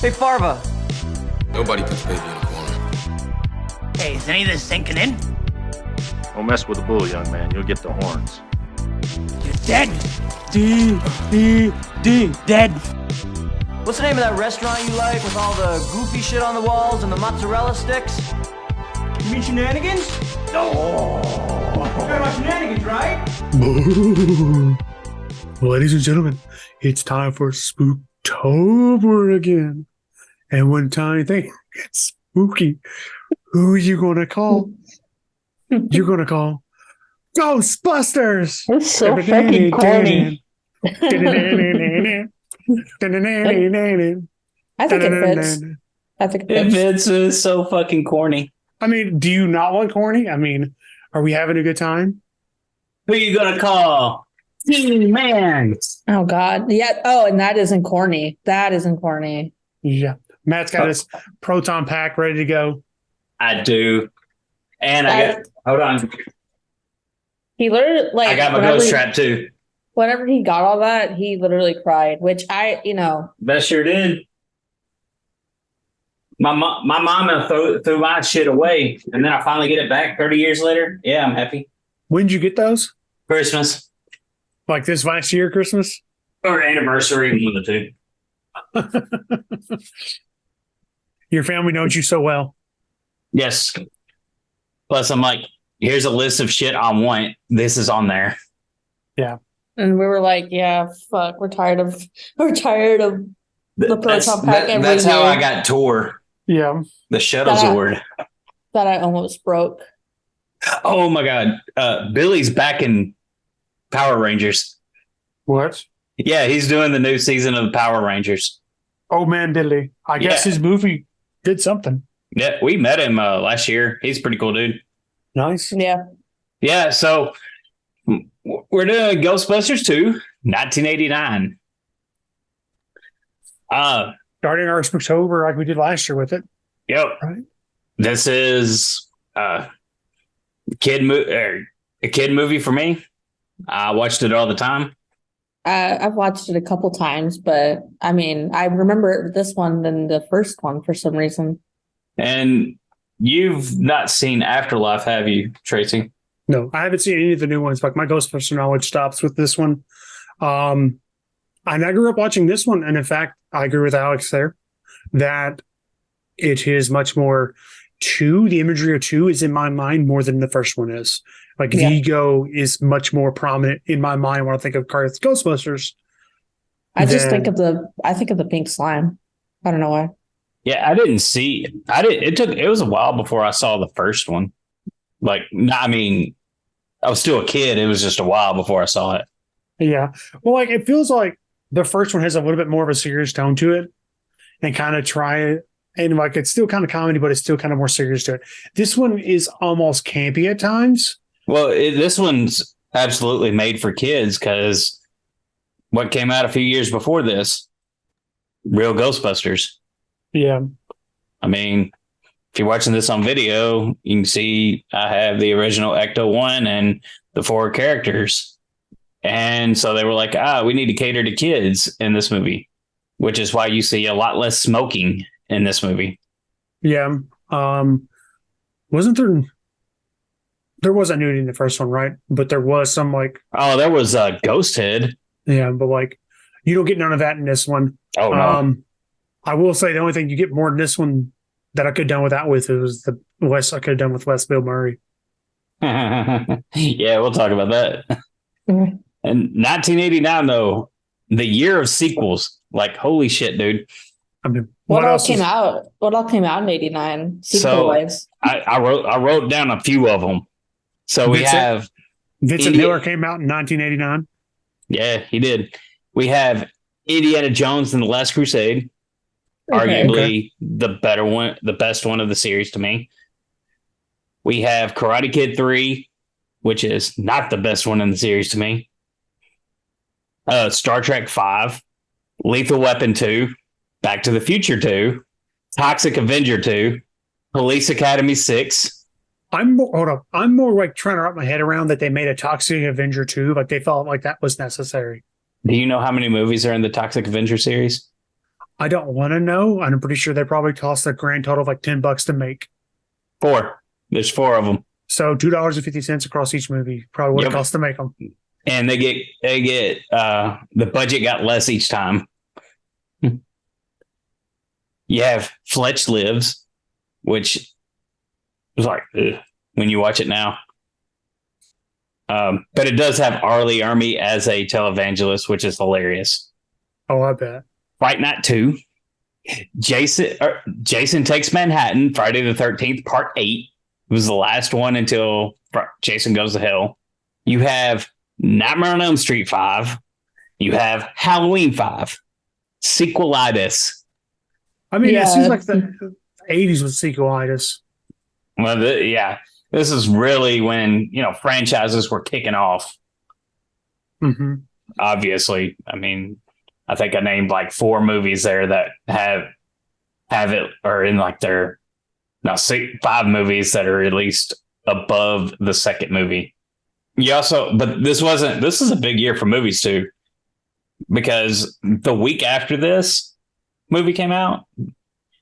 Hey, Farva. Nobody puts baby in a corner. Hey, is any of this sinking in? Don't mess with the bull, young man. You'll get the horns. You're dead. Dead. What's the name of that restaurant you like with all the goofy shit on the walls and the mozzarella sticks? You mean Shenanigans? No. You're talking about Shenanigans, right? Ladies and gentlemen, it's time for Spooktober again. And when tiny thing gets spooky, who are you gonna call? You're gonna call Ghostbusters. It's so fucking corny. I think it fits. I think it fits. It's so fucking corny. I mean, do you not want corny? I mean, are we having a good time? Who are you gonna call? Man. Oh God. Yeah. Oh, and that isn't corny. That isn't corny. Yeah. Matt's got his proton pack ready to go. I do. And hold on. He literally I got my ghost trap too. Whenever he got all that, he literally cried, which That sure did. My mama threw my shit away, and then I finally get it back 30 years later. Yeah, I'm happy. When did you get those? Christmas. Like this last year, Christmas? Or anniversary, one of the two. Your family knows you so well. Yes. Plus, I'm like, here's a list of shit I want. This is on there. Yeah. And we were like, yeah, fuck, we're tired of the proton pack every That's year. how I got Tor. Yeah. The Shuttle Zord. That I almost broke. Oh my God. Billy's back in Power Rangers. What? Yeah, he's doing the new season of Power Rangers. Oh man, Billy. I guess his movie did something. Yeah, we met him last year. He's a pretty cool dude. Nice. Yeah. Yeah, so we're doing Ghostbusters 2, 1989. Starting our Spooktober like we did last year with it. Yep. Right. This is a kid movie for me. I watched it all the time. I've watched it a couple times, but I mean, I remember this one than the first one for some reason. And you've not seen Afterlife, have you, Tracy? No, I haven't seen any of the new ones. Like my Ghostbuster knowledge stops with this one. And I grew up watching this one, and in fact, I agree with Alex there that it is much more two. The imagery of two is in my mind more than the first one is. Like Vigo is much more prominent in my mind when I think of Ghostbusters. I think of the pink slime. I don't know why. Yeah, I didn't see. It was a while before I saw the first one. Like, I mean, I was still a kid. It was just a while before I saw it. Yeah. Well, like it feels like the first one has a little bit more of a serious tone to it, and kind of try it. And like it's still kind of comedy, but it's still kind of more serious to it. This one is almost campy at times. Well, this one's absolutely made for kids because what came out a few years before this, Real Ghostbusters. Yeah. I mean, if you're watching this on video, you can see I have the original Ecto-1 and the 4 characters. And so they were like, we need to cater to kids in this movie, which is why you see a lot less smoking in this movie. Yeah. Wasn't there was a nudity in the first one, right? But there was some like... Oh, there was a ghost head. Yeah, but like, you don't get none of that in this one. Oh, no. I will say the only thing you get more in this one that I could have done without with was the Wes. I could have done with Wes Bill Murray. Yeah, we'll talk about that. Mm-hmm. And 1989, though, the year of sequels. Like, holy shit, dude. I mean, what all came out? What all came out in '89? So I wrote down a few of them. So we have Vincent Miller came out in 1989. Yeah, he did. We have Indiana Jones and the Last Crusade. Arguably the better one, the best one of the series to me. We have Karate Kid 3, which is not the best one in the series to me. Star Trek 5, Lethal Weapon 2, Back to the Future 2, Toxic Avenger 2, Police Academy 6. I'm more like trying to wrap my head around that they made a Toxic Avenger 2. Like they felt like that was necessary. Do you know how many movies are in the Toxic Avenger series? I don't want to know. I'm pretty sure they probably cost a grand total of like $10 to make. 4. There's 4 of them. So $2.50 across each movie probably what it costs to make them. And they get the budget got less each time. You have Fletch Lives, which is like when you watch it now. But it does have Arlie Army as a televangelist, which is hilarious. Oh, I bet. Fright Night 2. Jason Takes Manhattan, Friday the 13th, Part 8. It was the last one until Jason Goes to Hell. You have Nightmare on Elm Street 5. You have Halloween 5. Sequelitis. I mean, it seems like the 80s with sequelitis. Well, this is really when, franchises were kicking off. Mm-hmm. Obviously. I mean, I think I named like 4 movies there that have it, or in like 5 movies that are released above the second movie. But this is a big year for movies too, because the week after this movie came out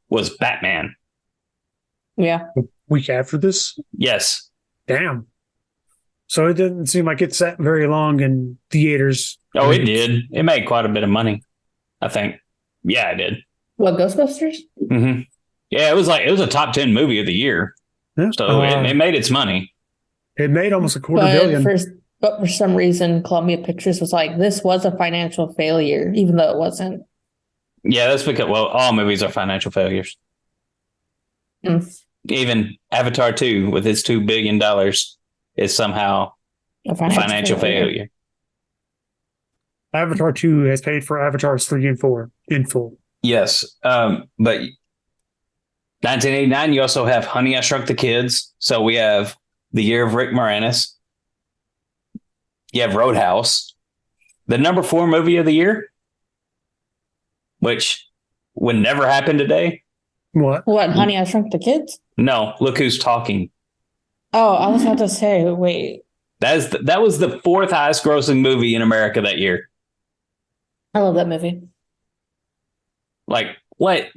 was Batman. Yeah. Week after this? Yes. Damn. So it didn't seem like it sat very long in theaters. Oh, it did. It made quite a bit of money, I think. Yeah, it did. What, Ghostbusters? Mm-hmm. Yeah, it was a top 10 movie of the year. Yeah. So it made its money. It made almost a quarter billion. But for some reason, Columbia Pictures was like, this was a financial failure, even though it wasn't. Yeah, that's because, all movies are financial failures. Mm. Even Avatar 2 with its $2 billion is somehow a financial failure. Avatar 2 has paid for Avatars 3 and 4 in full. Yes. But 1989, you also have Honey, I Shrunk the Kids. So we have the year of Rick Moranis. You have Roadhouse. The number 4 movie of the year, which would never happen today. What? Honey, I Shrunk the Kids? No, Look Who's Talking. Oh, I was about to say, wait. That was the 4th highest grossing movie in America that year. I love that movie. Like, what?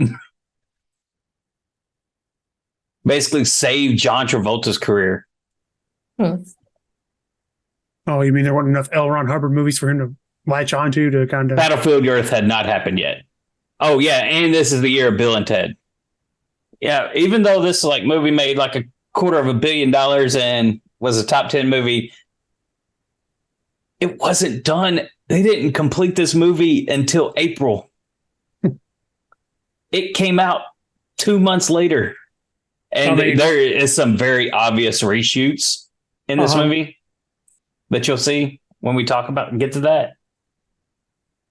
Basically saved John Travolta's career. Hmm. Oh, you mean there weren't enough L. Ron Hubbard movies for him to latch onto to kind of... Battlefield Earth had not happened yet. Oh, yeah, and this is the year of Bill and Ted. Yeah, even though this movie made like $250 million and was a top 10 movie, it wasn't done. They didn't complete this movie until April. It came out 2 months later. And there is some very obvious reshoots in this movie that you'll see when we get to that.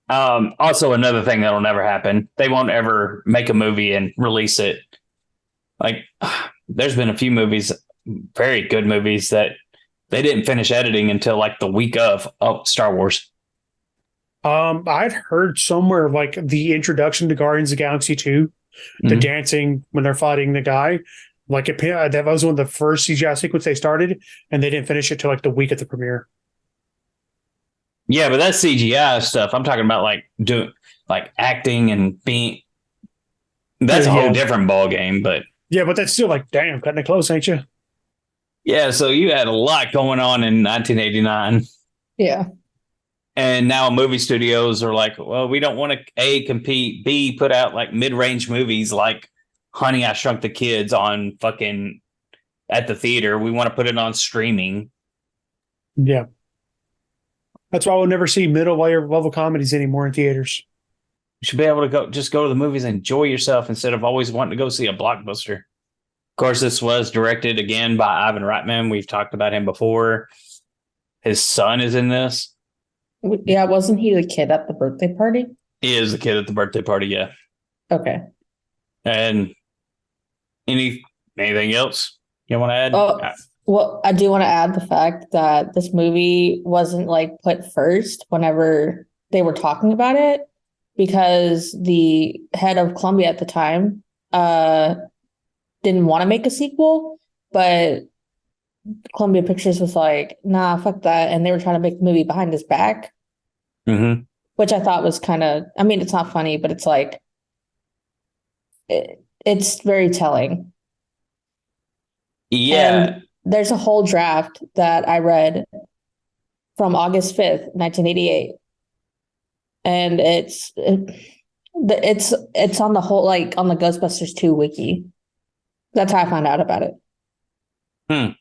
Also, another thing that'll never happen. They won't ever make a movie and release it. Like, there's been a few movies, very good movies, that they didn't finish editing until like the week of Star Wars. I'd heard somewhere like the introduction to Guardians of the Galaxy 2, the dancing when they're fighting the guy, like that was one of the first CGI sequence they started, and they didn't finish it till like the week of the premiere. Yeah, but that's CGI stuff. I'm talking about doing acting and being. That's a whole different ball game, but yeah, but that's still damn, cutting it close, ain't you? Yeah, so you had a lot going on in 1989. Yeah. And now movie studios are like, well, we don't want to A, compete, B, put out mid-range movies like Honey, I Shrunk the Kids on fucking at the theater. We want to put it on streaming. Yeah. That's why we'll never see middle level comedies anymore in theaters. You should be able to go to the movies and enjoy yourself instead of always wanting to go see a blockbuster. Of course, this was directed again by Ivan Reitman. We've talked about him before. His son is in this. Yeah, wasn't he the kid at the birthday party? He is the kid at the birthday party, yeah. Okay. And anything else you want to add? Oh, well, I do want to add the fact that this movie wasn't put first whenever they were talking about it, because the head of Columbia at the time didn't want to make a sequel, but Columbia Pictures was like, nah, fuck that. And they were trying to make the movie behind his back, Mm-hmm. which I thought was kind of, I mean, it's not funny, but it's like, it's very telling. Yeah. And there's a whole draft that I read from August 5th, 1988. And it's on the whole, like on the Ghostbusters 2 wiki. That's how I found out about it. Hmm.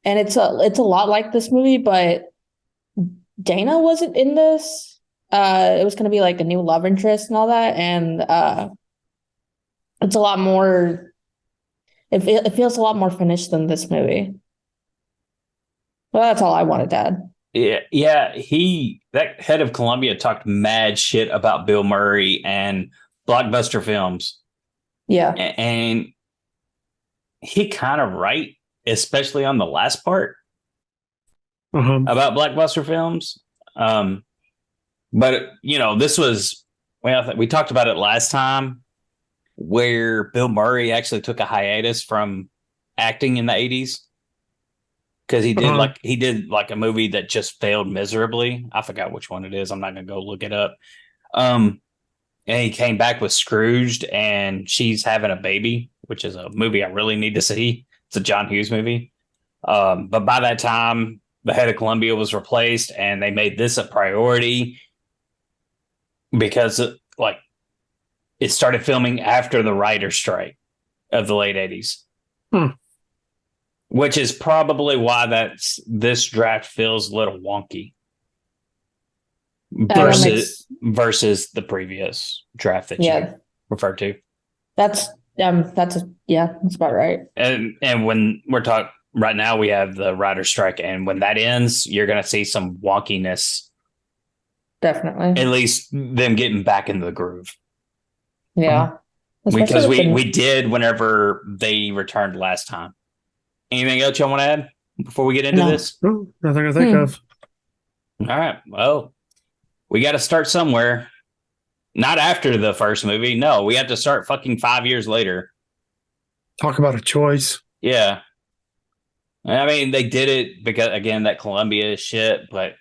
And it's a lot like this movie, but Dana wasn't in this. It was going to be like a new love interest and all that, and it's a lot more. It feels a lot more finished than this movie. Well, that's all I wanted to add. Yeah. That head of Columbia talked mad shit about Bill Murray and Blockbuster Films. Yeah, And he kind of right, especially on the last part about Blockbuster Films. But this was, well, we talked about it last time, where Bill Murray actually took a hiatus from acting in the 80s because he did like a movie that just failed miserably. I forgot which one it is. I'm not gonna go look it up. And he came back with Scrooged and She's Having a Baby, which is a movie I really need to see. It's a John Hughes movie. But by that time, the head of Columbia was replaced, and they made this a priority because it started filming after the writer's strike of the late 80s. Which is probably why this draft feels a little wonky versus the previous draft that you referred to. That's about right. And when we're talking right now, we have the writer's strike, and when that ends, you're going to see some wonkiness. Definitely. At least them getting back into the groove. Yeah. Because we did whenever they returned last time. Anything else you want to add before we get into this? No, nothing I think of. All right. Well, we got to start somewhere. Not after the first movie. No, we have to start fucking 5 years later. Talk about a choice. Yeah. I mean, they did it because, again, that Columbia shit, but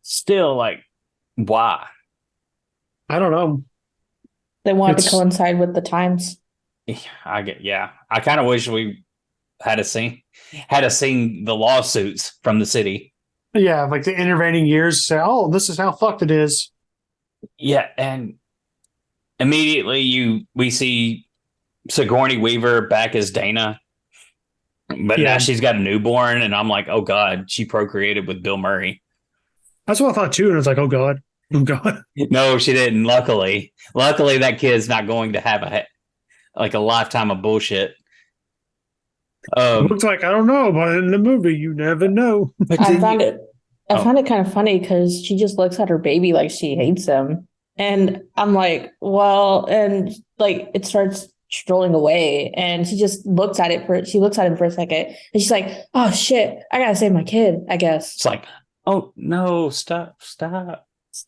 still, why? I don't know. They wanted to coincide with the times. I kind of wish we had seen the lawsuits from the city. Yeah, like the intervening years say, oh, this is how fucked it is. Yeah, and immediately we see Sigourney Weaver back as Dana, but now she's got a newborn, and I'm like, oh god, she procreated with Bill Murray. That's what I thought too, and I was like, oh god. No, she didn't. Luckily, that kid's not going to have a lifetime of bullshit. It looks like, I don't know, but in the movie, you never know. I found it kind of funny because she just looks at her baby like she hates him. And I'm like, well, and it starts strolling away, and she just looks at him for a second, and she's like, oh shit, I gotta save my kid, I guess. It's like, oh no, stop.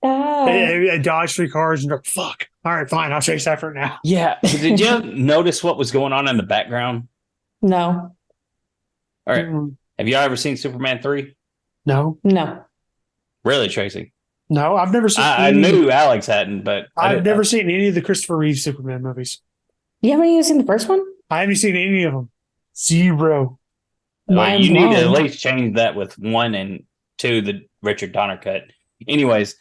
I dodged 3 cars and like, fuck. All right, fine, I'll chase after it now. Yeah. Did you notice what was going on in the background? No. All right. Have y'all ever seen Superman 3? No. Really, Tracy? No, I've never seen I knew Alex hadn't, but I've never seen any of the Christopher Reeve Superman movies. You haven't even seen the first one? I haven't seen any of them. 0. Well, you need to at least change that with 1 and 2, the Richard Donner cut. Anyways,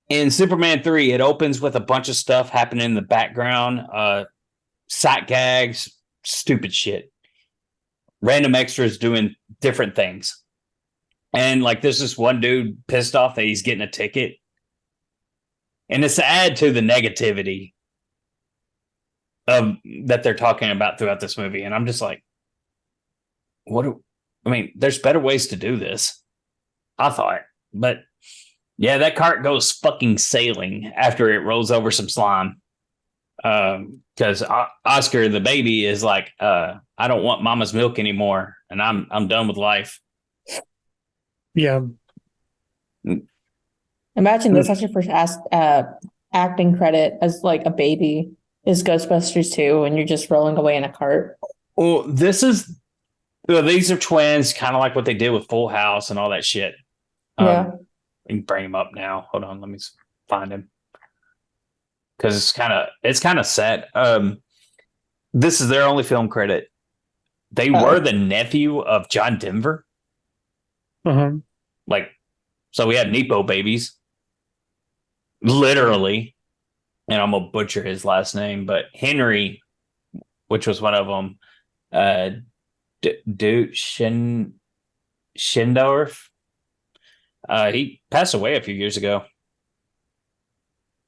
in Superman 3, it opens with a bunch of stuff happening in the background. Sight gags, stupid shit. Random extras doing different things. And there's this one dude pissed off that he's getting a ticket. And it's to add to the negativity that they're talking about throughout this movie. And I'm just like, there's better ways to do this, I thought. But yeah, that cart goes fucking sailing after it rolls over some slime. Because Oscar the baby is like, I don't want mama's milk anymore, and I'm done with life. Yeah. Imagine this as your first acting credit as a baby is Ghostbusters 2, and you're just rolling away in a cart. Well, these are twins, kind of like what they did with Full House and all that shit. Yeah. We can bring him up now. Hold on, let me find him. Because it's kind of sad. This is their only film credit. They were the nephew of John Denver. Uh-huh. Like, so we had Nepo babies. Literally. And I'm going to butcher his last name, but Henry, which was one of them, Schindorf. He passed away a few years ago.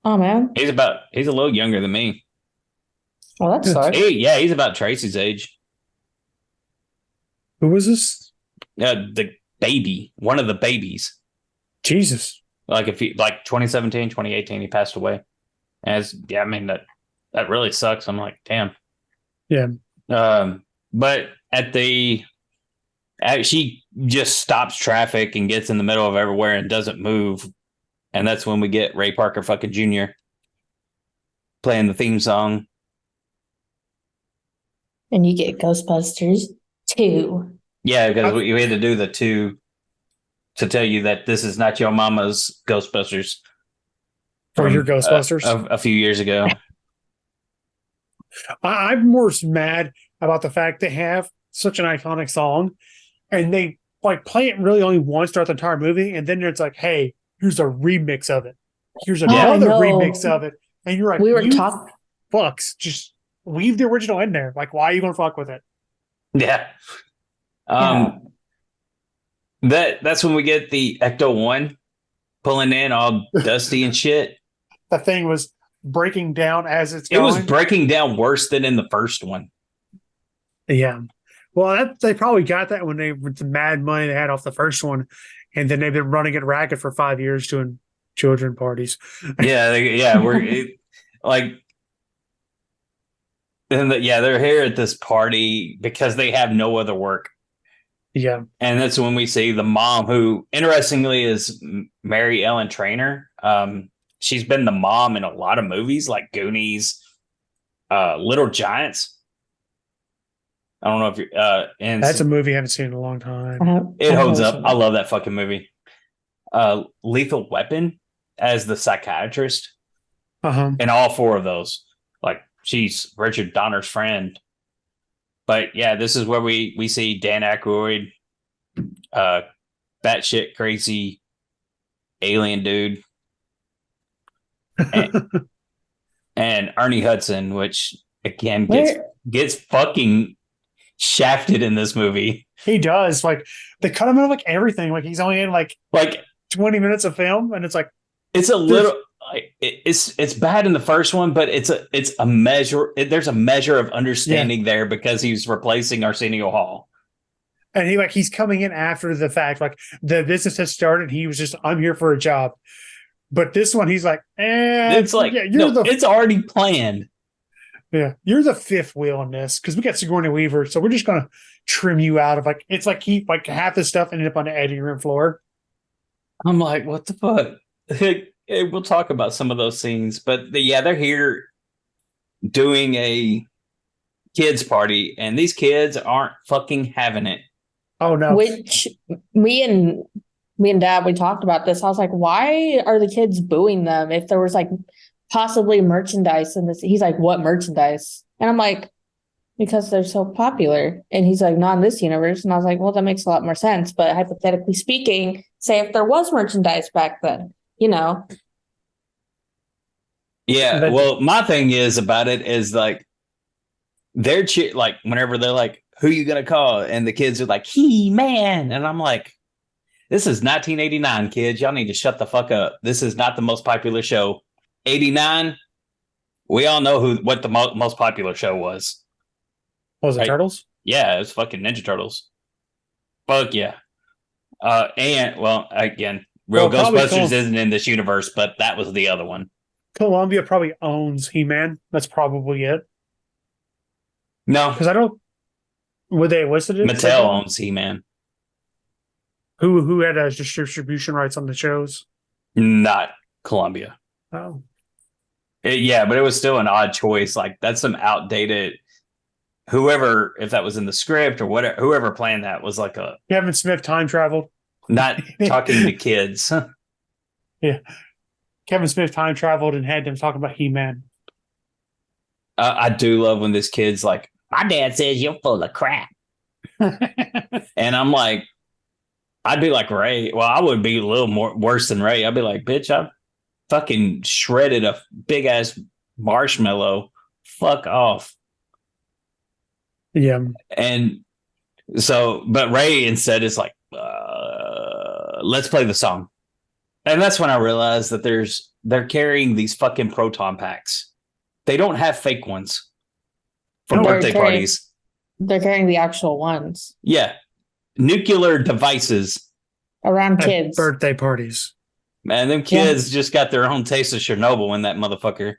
Oh man, He's a little younger than me. well that sucks. He's about Tracy's age. Who was this? The baby, one of the babies. Jesus. Like 2017, 2018, he passed away. I mean that really sucks. I'm like, damn. Yeah. But she just stops traffic and gets in the middle of everywhere and doesn't move. And that's when we get Ray Parker fucking Jr. playing the theme song. And you get Ghostbusters 2. Yeah, because we had to do the 2 to tell you that this is not your mama's Ghostbusters. For your Ghostbusters? A few years ago. I'm more mad about the fact they have such an iconic song and they like play it really only once throughout the entire movie. And then it's like, hey, here's a remix of it. Here's another remix of it. And you're like, we were talking. Fucks, just leave the original in there. Like, why are you going to fuck with it? Yeah. That's when we get the Ecto-1 pulling in all dusty and shit. The thing was breaking down as it's going. It was breaking down worse than in the first one. Yeah. Well, they probably got that when with the mad money they had off the first one. And then they've been running it ragged for 5 years doing children parties. Yeah. We're they're here at this party because they have no other work. Yeah. And that's when we see the mom, who interestingly is Mary Ellen Trainor. She's been the mom in a lot of movies like Goonies, Little Giants. I don't know if you're that's a movie I haven't seen in a long time. It holds up. I love that fucking movie. Lethal Weapon as the psychiatrist. In all 4 of those. Like, she's Richard Donner's friend. But yeah, this is where we see Dan Aykroyd, batshit crazy alien dude, and Ernie Hudson, which again gets fucking shafted in this movie. He does. Like, they cut him out of like everything. Like, he's only in like 20 minutes of film, and it's like it's a little. It's bad in the first one, but it's a measure. There's a measure of understanding there because he's replacing Arsenio Hall, and he's coming in after the fact. Like, the business has started, he was just, I'm here for a job. But this one, he's like, it's like, it's already planned. Yeah, you're the fifth wheel in this because we got Sigourney Weaver, so we're just gonna trim you out of it's like half the stuff ended up on the editing room floor. I'm like, what the fuck? We'll talk about some of those scenes, but they're here doing a kids party, and these kids aren't fucking having it. Oh no! Which me and Dad, we talked about this. I was like, why are the kids booing them if there was like possibly merchandise in this? He's like, what merchandise? And I'm like, because they're so popular. And he's like, not in this universe. And I was like, well, that makes a lot more sense. But hypothetically speaking, say if there was merchandise back then. Yeah, well, my thing is about it is like they're like whenever they're like, who you gonna call? And the kids are like, He-Man. And I'm like, this is 1989, kids. Y'all need to shut the fuck up. This is not the most popular show. 89, we all know what the most popular show was. Was it right? Turtles? Yeah, it was fucking Ninja Turtles. Fuck yeah. And well, again, Ghostbusters isn't in this universe, but that was the other one. Columbia probably owns He-Man. That's probably it. No, because I don't. Were they listed? Mattel owns He-Man. Who had distribution rights on the shows? Not Columbia. Oh, yeah, but it was still an odd choice. Like, that's some outdated. Whoever, if that was in the script or whatever, whoever planned that was like a Kevin Smith time traveled. Not talking to kids. Yeah. Kevin Smith time traveled and had them talking about He-Man. I do love when this kid's like, my dad says you're full of crap. And I'm like, I'd be like Ray. Well, I would be a little more worse than Ray. I'd be like, bitch, I fucking shredded a big ass marshmallow. Fuck off. Yeah. And so, but Ray instead is like, let's play the song. And that's when I realized that they're carrying these fucking proton packs. They don't have fake ones for birthday parties. They're carrying the actual ones. Yeah. Nuclear devices Around At kids. birthday parties. Man, them kids just got their own taste of Chernobyl in that motherfucker.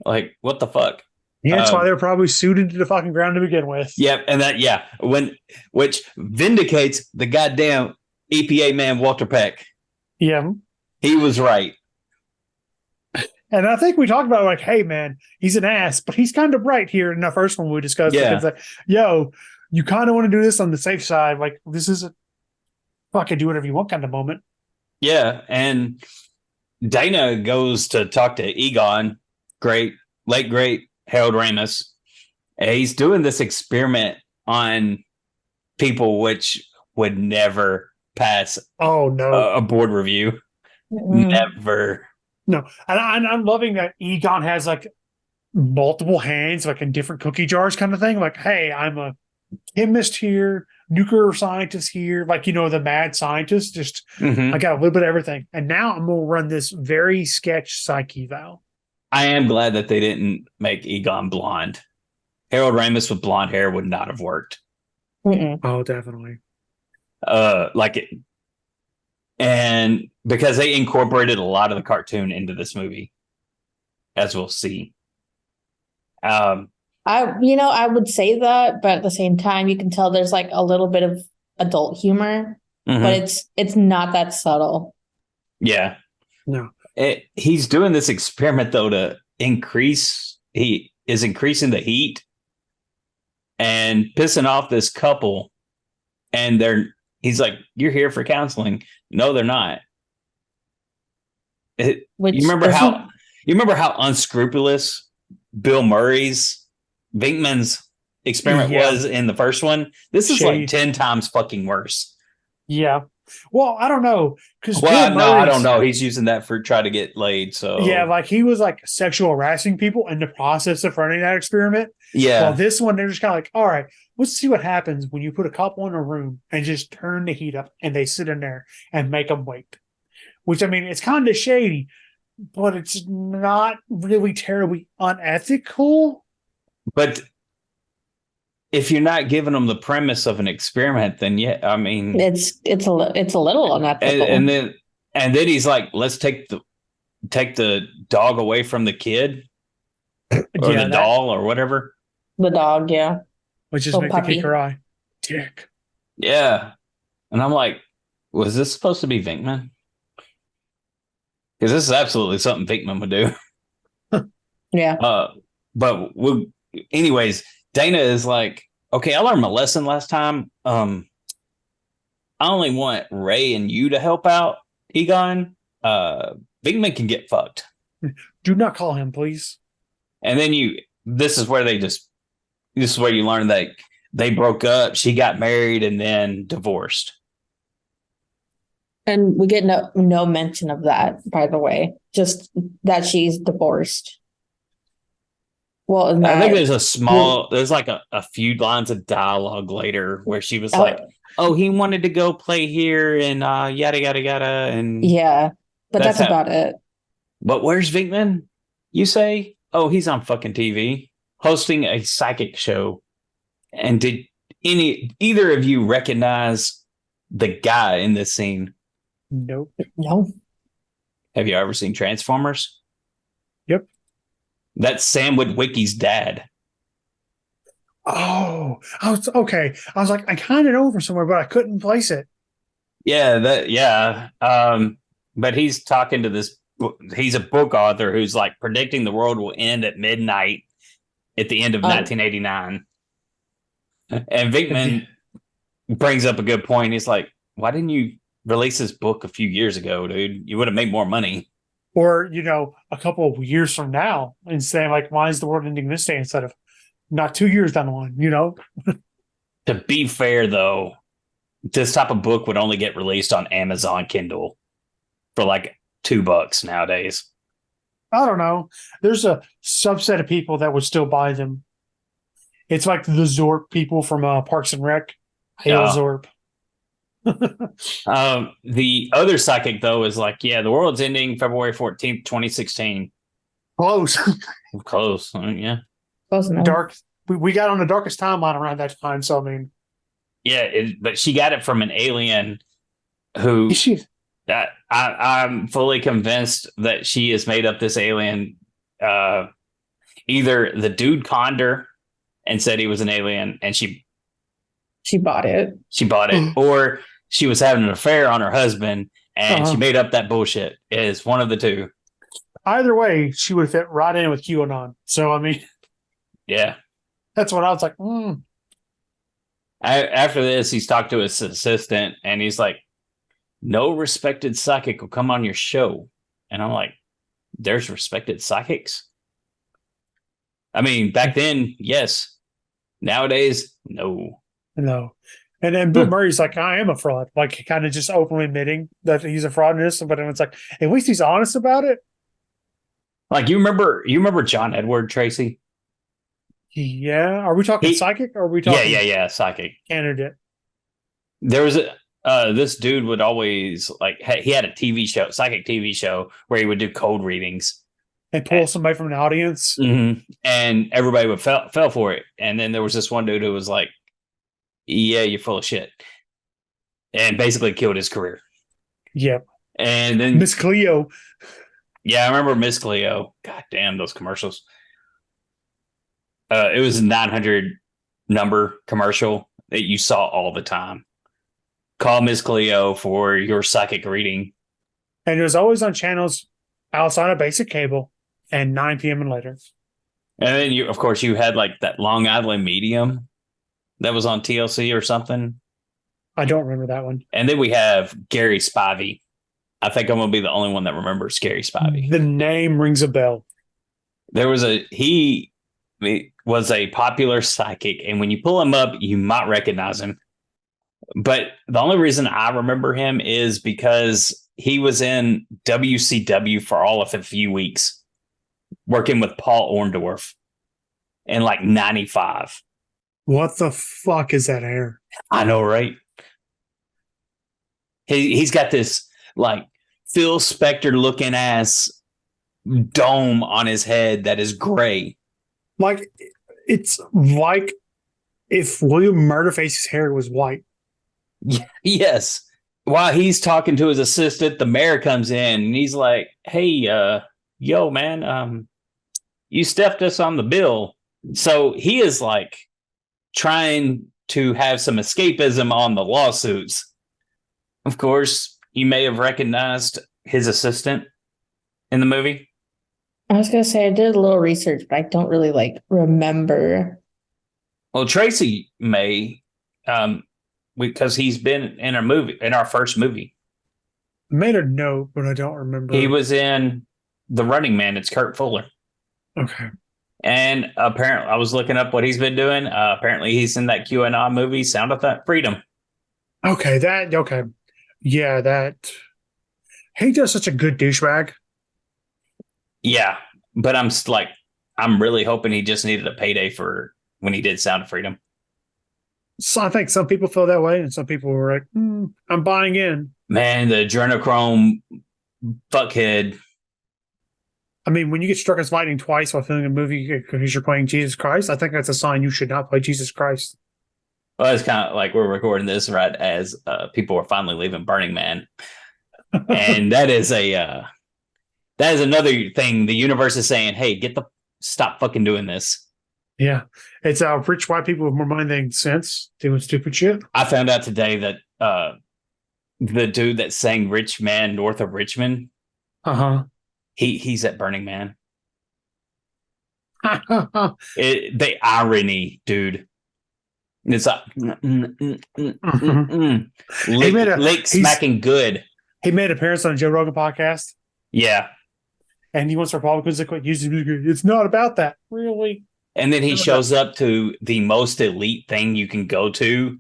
Like, what the fuck? Yeah, that's why they're probably suited to the fucking ground to begin with. Yep, and which vindicates the goddamn EPA man Walter Peck. Yeah. He was right. And I think we talked about like, hey man, he's an ass, but he's kind of right here in the first one we discussed. Yeah. It's like, yo, you kind of want to do this on the safe side. Like, this isn't fucking do whatever you want kind of moment. Yeah, and Dana goes to talk to Egon, late great Harold Ramis. And he's doing this experiment on people which would never pass Oh no. a board review. Never. No, and I'm loving that Egon has like multiple hands, like in different cookie jars kind of thing. Like, hey, I'm a chemist here, nuclear scientist here, like, the mad scientist. Just I got a little bit of everything. And now I'm going to run this very sketch psych eval. I am glad that they didn't make Egon blonde. Harold Ramis with blonde hair would not have worked. Oh, definitely. And because they incorporated a lot of the cartoon into this movie, as we'll see. I would say that, but at the same time, you can tell there's like a little bit of adult humor, but it's not that subtle. Yeah. No. He's doing this experiment though to he is increasing the heat and pissing off this couple, and he's like, you're here for counseling. No, they're not. You remember how unscrupulous Bill Murray's Venkman's experiment was in the first one? This is like 10 times fucking worse. Yeah. Well, I don't know. I don't know. He's using that for try to get laid. So yeah, like he was like sexual harassing people in the process of running that experiment. Yeah. Well, this one, they're just kind of like, all right, let's see what happens when you put a couple in a room and just turn the heat up and they sit in there and make them wait. Which, I mean, it's kind of shady, but it's not really terribly unethical. But if you're not giving them the premise of an experiment, then yeah, I mean, it's a little unethical. And then he's like, let's take the dog away from the kid or the doll or whatever. The dog, yeah. Which just make the kick her eye. Dick. Yeah. And I'm like, was this supposed to be Venkman? Because this is absolutely something Venkman would do. Yeah. But anyways, Dana is like, okay, I learned my lesson last time. I only want Ray and you to help out, Egon. Venkman can get fucked. Do not call him, please. And then this is where you learn that they broke up. She got married and then divorced. And we get no mention of that, by the way. Just that she's divorced. Well, I think there's like a few lines of dialogue later where she was like, oh, he wanted to go play here and yada, yada, yada. And yeah, but that's about it. But where's Venkman? You say, oh, he's on fucking TV hosting a psychic show. And did either of you recognize the guy in this scene? Nope. No. Have you ever seen Transformers? Yep. That's Sam Witwicky's dad. Oh, I was okay. I was like, I kind of know from somewhere, but I couldn't place it. Yeah. But he's talking to this. He's a book author who's like predicting the world will end at midnight at the end of 1989. And Venkman brings up a good point. He's like, why didn't you release this book a few years ago, dude? You would have made more money. Or, a couple of years from now and saying, like, why is the world ending this day instead of not 2 years down the line, To be fair, though, this type of book would only get released on Amazon Kindle for like $2 nowadays. I don't know. There's a subset of people that would still buy them. It's like the Zorp people from Parks and Rec. Hail Zorp. The other psychic, though, is like, yeah, the world's ending February 14th, 2016. Close. Close. Yeah. Close enough. Dark. We got on the darkest timeline around that time. So, I mean. Yeah, but she got it from an alien who... I'm fully convinced that she has made up this alien. Either the dude conned her and said he was an alien, and she bought it. She bought it, or she was having an affair on her husband, and she made up that bullshit. It is one of the two. Either way, she would fit right in with QAnon. So, I mean, yeah, that's what I was like. After this, he's talked to his assistant, and he's like, no respected psychic will come on your show. And I'm like, there's respected psychics? I mean, back then, yes. Nowadays, no. No. And then Bill Murray's like, I am a fraud. Like, kind of just openly admitting that he's a fraud in this. But then it's like, at least he's honest about it. Like, you remember John Edward, Tracy? Yeah. Are we talking psychic? Or are we talking? Yeah. Psychic. Candidate. There was this dude would always he had a TV show, psychic TV show, where he would do cold readings and pull somebody from an audience. Mm-hmm. And everybody would fell for it. And then there was this one dude who was like, yeah, you're full of shit. And basically killed his career. Yep. And then Miss Cleo. Yeah, I remember Miss Cleo. God damn those commercials. It was a 900 number commercial that you saw all the time. Call Miss Cleo for your psychic reading. And it was always on channels outside of basic cable and 9 p.m. and later. And then you had like that Long Island Medium that was on TLC or something. I don't remember that one. And then we have Gary Spivey. I think I'm going to be the only one that remembers Gary Spivey. The name rings a bell. He was a popular psychic, and when you pull him up, you might recognize him. But the only reason I remember him is because he was in WCW for all of a few weeks, working with Paul Orndorff in like 95. What the fuck is that hair? I know, right? He's got this like Phil Spector looking ass dome on his head that is gray. Like, it's like if William Murderface's hair was white. Yes. While he's talking to his assistant, the mayor comes in and he's like, hey, yo, man, you stepped us on the bill. So he is like trying to have some escapism on the lawsuits. Of course, you may have recognized his assistant in the movie. I was going to say, I did a little research, but I don't really remember. Well, Tracy may, because he's been in a movie, in our first movie. I made a note, but I don't remember. He was in The Running Man. It's Kurt Fuller. Okay. And apparently, I was looking up what he's been doing. Apparently, he's in that QAnon movie, Sound of That Freedom. Okay, okay. Yeah, that. He does such a good douchebag. Yeah, but I'm really hoping he just needed a payday for when he did Sound of Freedom. So I think some people feel that way, and some people were like, I'm buying in. Man, the adrenochrome fuckhead. I mean, when you get struck as lightning twice while filming a movie because you're playing Jesus Christ, I think that's a sign you should not play Jesus Christ. Well, it's kind of like we're recording this right as people are finally leaving Burning Man. And that is another thing. The universe is saying, hey, stop fucking doing this. Yeah. It's rich white people with more money than sense doing stupid shit. I found out today that the dude that sang Rich Man North of Richmond, he's at Burning Man. The irony, dude. It's like lick smacking good. He made an appearance on a Joe Rogan podcast. Yeah. and he wants Republicans to quit using nuclear. It's not about that, really. And then he shows up to the most elite thing you can go to.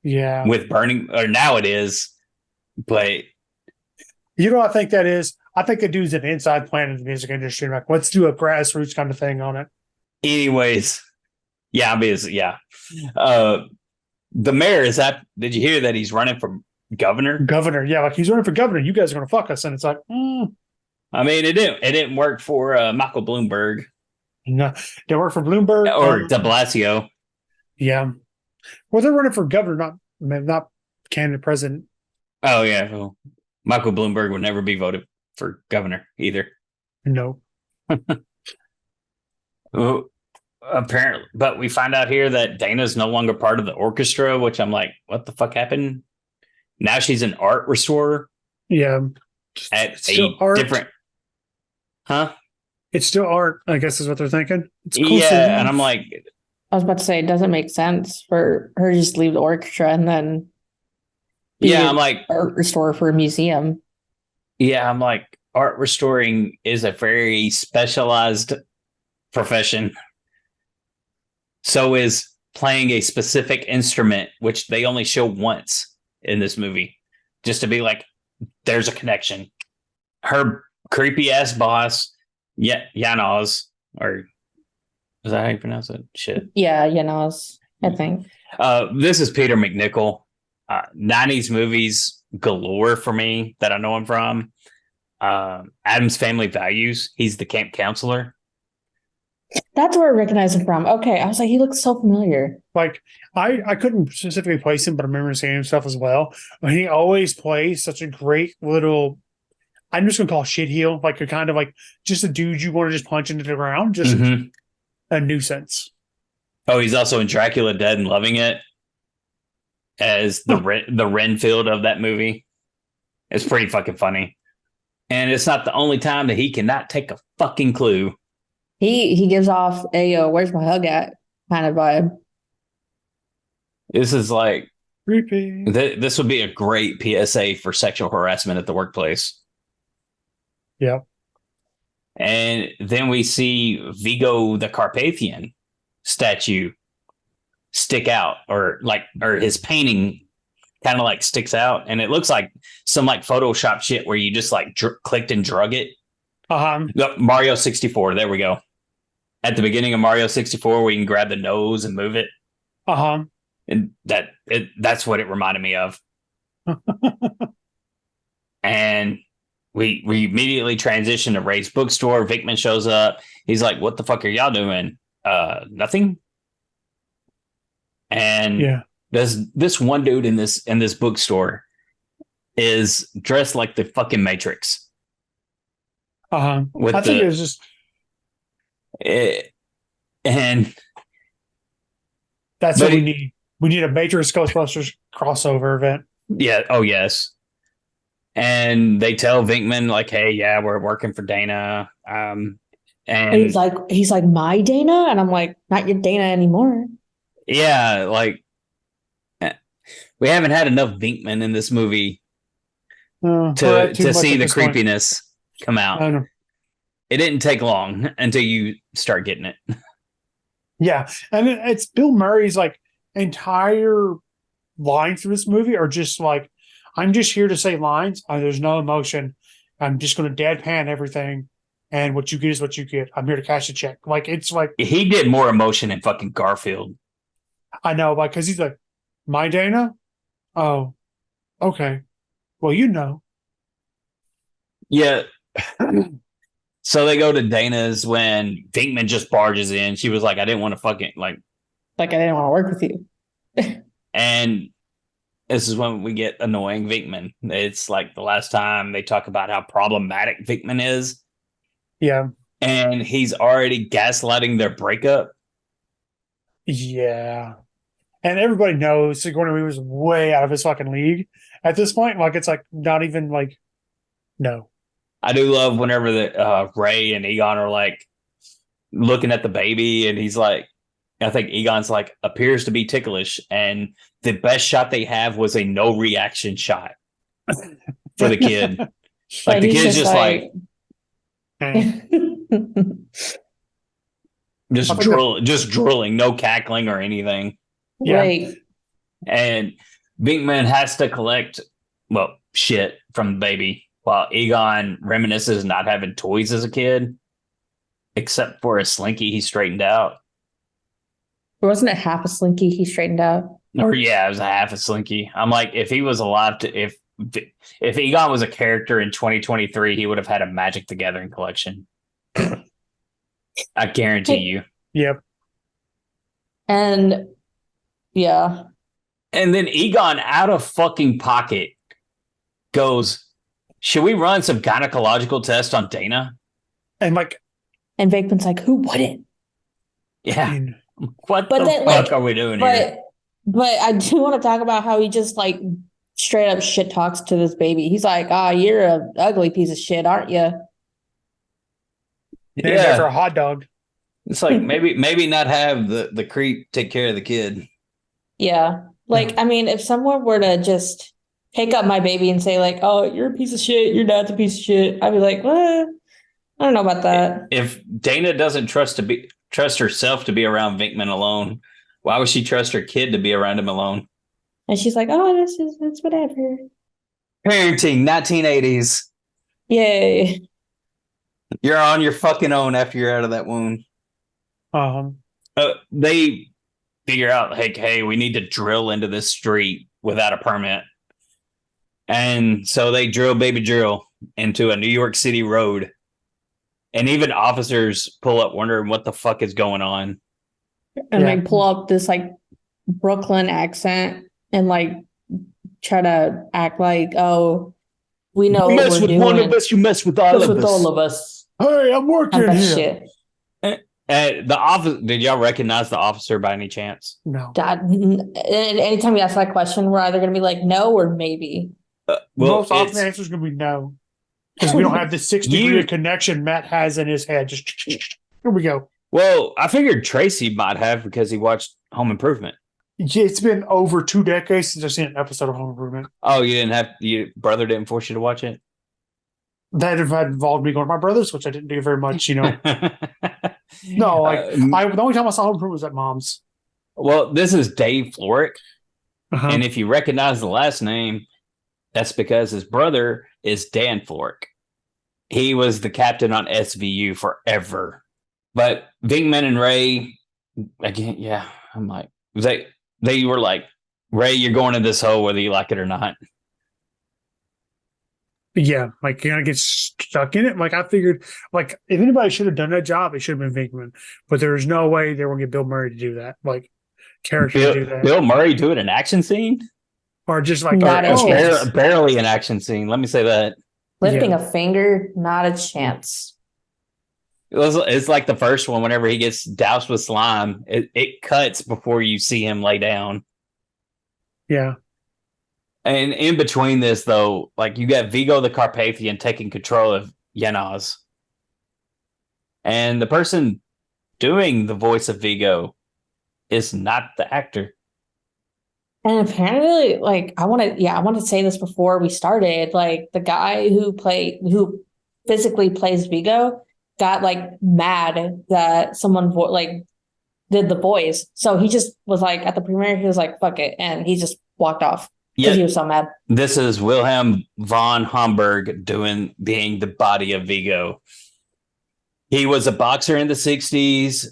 Yeah. With burning, or now it is, but you know what I think that is? I think the dude's an inside plan in the music industry. Like, let's do a grassroots kind of thing on it. anyways, yeah, obviously, yeah. The mayor is that. Did you hear that he's running for governor? Governor, yeah, like he's running for governor. You guys are gonna fuck us, and it's like, I mean, it didn't work for Michael Bloomberg. no, they work for Bloomberg Or de Blasio. Yeah, well, they're running for governor, not candidate president. Oh yeah, well, Michael Bloomberg would never be voted for governor either. No. Well, apparently, but we find out here that Dana's no longer part of the orchestra, which I'm like, what the fuck happened? Now she's an art restorer. Yeah, At it's still a art. different, huh? It's still art, I guess is what they're thinking. It's cool. Yeah, and I'm like, I was about to say it doesn't make sense for her to just leave the orchestra and then be yeah, an I'm like, art restorer for a museum. yeah, I'm like, art restoring is a very specialized profession. So is playing a specific instrument, which they only show once in this movie, just to be like, there's a connection. Her creepy ass boss, Janos, or is that how you pronounce it? Shit. Yeah, Janos, I think. This is Peter McNichol. 90s movies galore for me that I know him from. Adam's Family Values. He's the camp counselor. That's where I recognize him from. Okay, I was like, he looks so familiar. Like I couldn't specifically place him, but I remember seeing him stuff as well. And he always plays such a great little. I'm just gonna call shit heel, like a kind of like just a dude you want to just punch into the ground, just a nuisance. Oh, he's also in Dracula Dead and Loving It as the Renfield of that movie. It's pretty fucking funny. And it's not the only time that he cannot take a fucking clue. He gives off a where's my hug at kind of vibe. This is like, Creepy. this would be a great PSA for sexual harassment at the workplace. Yeah. And then we see Vigo the Carpathian statue stick out, or his painting kind of like sticks out, and it looks like some like Photoshop shit where you just like clicked and drug it. Mario 64. There we go. At the beginning of Mario 64, where you can grab the nose and move it. And that's what it reminded me of. And we immediately transition to Ray's bookstore. Vickman shows up. He's like, "What the fuck are y'all doing? Nothing." And yeah, this one dude in this bookstore is dressed like the fucking Matrix. I think it was just and that's what we need. We need a Matrix Ghostbusters crossover event. Yeah. Oh yes. And they tell Vinkman like, "Hey, yeah, we're working for Dana." And he's like, "My Dana," and I'm like, "Not your Dana anymore." Yeah, like we haven't had enough Vinkman in this movie to see the creepiness come out. It didn't take long until you start getting it. Yeah, and it's Bill Murray's like entire line through this movie are just like, I'm just here to say lines. There's no emotion. I'm just going to deadpan everything, and what you get is what you get. I'm here to cash a check. Like it's like he did more emotion than fucking Garfield. I know, like because he's like, "My Dana." Oh, okay. Well, you know. Yeah. So they go to Dana's when Vinkman just barges in. She was like, "I didn't want to fucking like I didn't want to work with you." And this is when we get annoying Vinkman. It's like the last time they talk about how problematic Vinkman is. Yeah. And he's already gaslighting their breakup. Yeah. And everybody knows Sigourney was way out of his fucking league at this point. Like, it's like not even like, no. I do love whenever the Ray and Egon are like looking at the baby, and he's like, I think Egon's like, appears to be ticklish, and the best shot they have was a no reaction shot for the kid. Like the kid's just like Just drooling, no cackling or anything. Yeah. Right. And Vinkman has to collect, shit from the baby while Egon reminisces not having toys as a kid, except for a slinky he straightened out. Or wasn't it half a slinky he straightened out? Or yeah, it was a half a slinky. I'm like, if he was alive if Egon was a character in 2023, he would have had a Magic the Gathering collection. I guarantee you. Yep. And yeah. And then Egon, out of fucking pocket, goes, should we run some gynecological test on Dana? And like, And Vakeman's like, who wouldn't? Yeah. What But the then, fuck like, are we doing here? But I do want to talk about how he just like straight up shit talks to this baby. He's like, you're an ugly piece of shit, aren't you? yeah, for a hot dog. It's like maybe not have the creep take care of the kid. Yeah. Like, I mean, if someone were to just pick up my baby and say, like, oh, you're a piece of shit, your dad's a piece of shit, I'd be like, what? I don't know about that. If Dana doesn't trust herself to be around Vinkman alone, why would she trust her kid to be around him alone? And she's like, oh, that's whatever. Parenting, 1980s. Yay. You're on your fucking own after you're out of that womb. They figure out, like, hey, we need to drill into this street without a permit. And so they baby drill into a New York City road. And even officers pull up wondering what the fuck is going on. And they pull up this like Brooklyn accent and like try to act like, oh, we know You what mess we're with doing. one of us, you mess with all of us. Hey, I'm working That here. shit. The officer, did y'all recognize the officer by any chance? No. And anytime you ask that question, we're either going to be like no or maybe. Most often the answer is going to be no. Because we don't have the 6-degree of connection Matt has in his head. Just here we go. Well, I figured Tracy might have because he watched Home Improvement. Yeah, it's been over 2 decades since I've seen an episode of Home Improvement. Oh, your brother didn't force you to watch it? That had involved me going to my brother's, which I didn't do very much, you know. No, like the only time I saw Home Improvement was at mom's. Well, this is Dave Floric. Uh-huh. And if you recognize the last name, that's because his brother is Dan Floric. He was the captain on SVU forever. But Vinkman and Ray, again, yeah, I'm like, they were like, Ray, you're going in this hole whether you like it or not. Yeah, like you're gonna get stuck in it. Like I figured, like if anybody should have done that job, it should have been Vinkman. But there's no way they were gonna get Bill Murray to do that. Like character to do that. Bill Murray doing an action scene? Or just like barely an action scene. Let me say that. Lifting a finger, not a chance. It's like the first one. Whenever he gets doused with slime, it cuts before you see him lay down. Yeah. And in between this, though, like you got Vigo the Carpathian taking control of Yenaz. And the person doing the voice of Vigo is not the actor. And apparently, like, I want to say this before we started. Like, the guy who physically plays Vigo got like mad that someone did the voice. So he just was like at the premiere, he was like, "Fuck it," and he just walked off because he was so mad. This is Wilhelm von Homburg being the body of Vigo. He was a boxer in the 60s,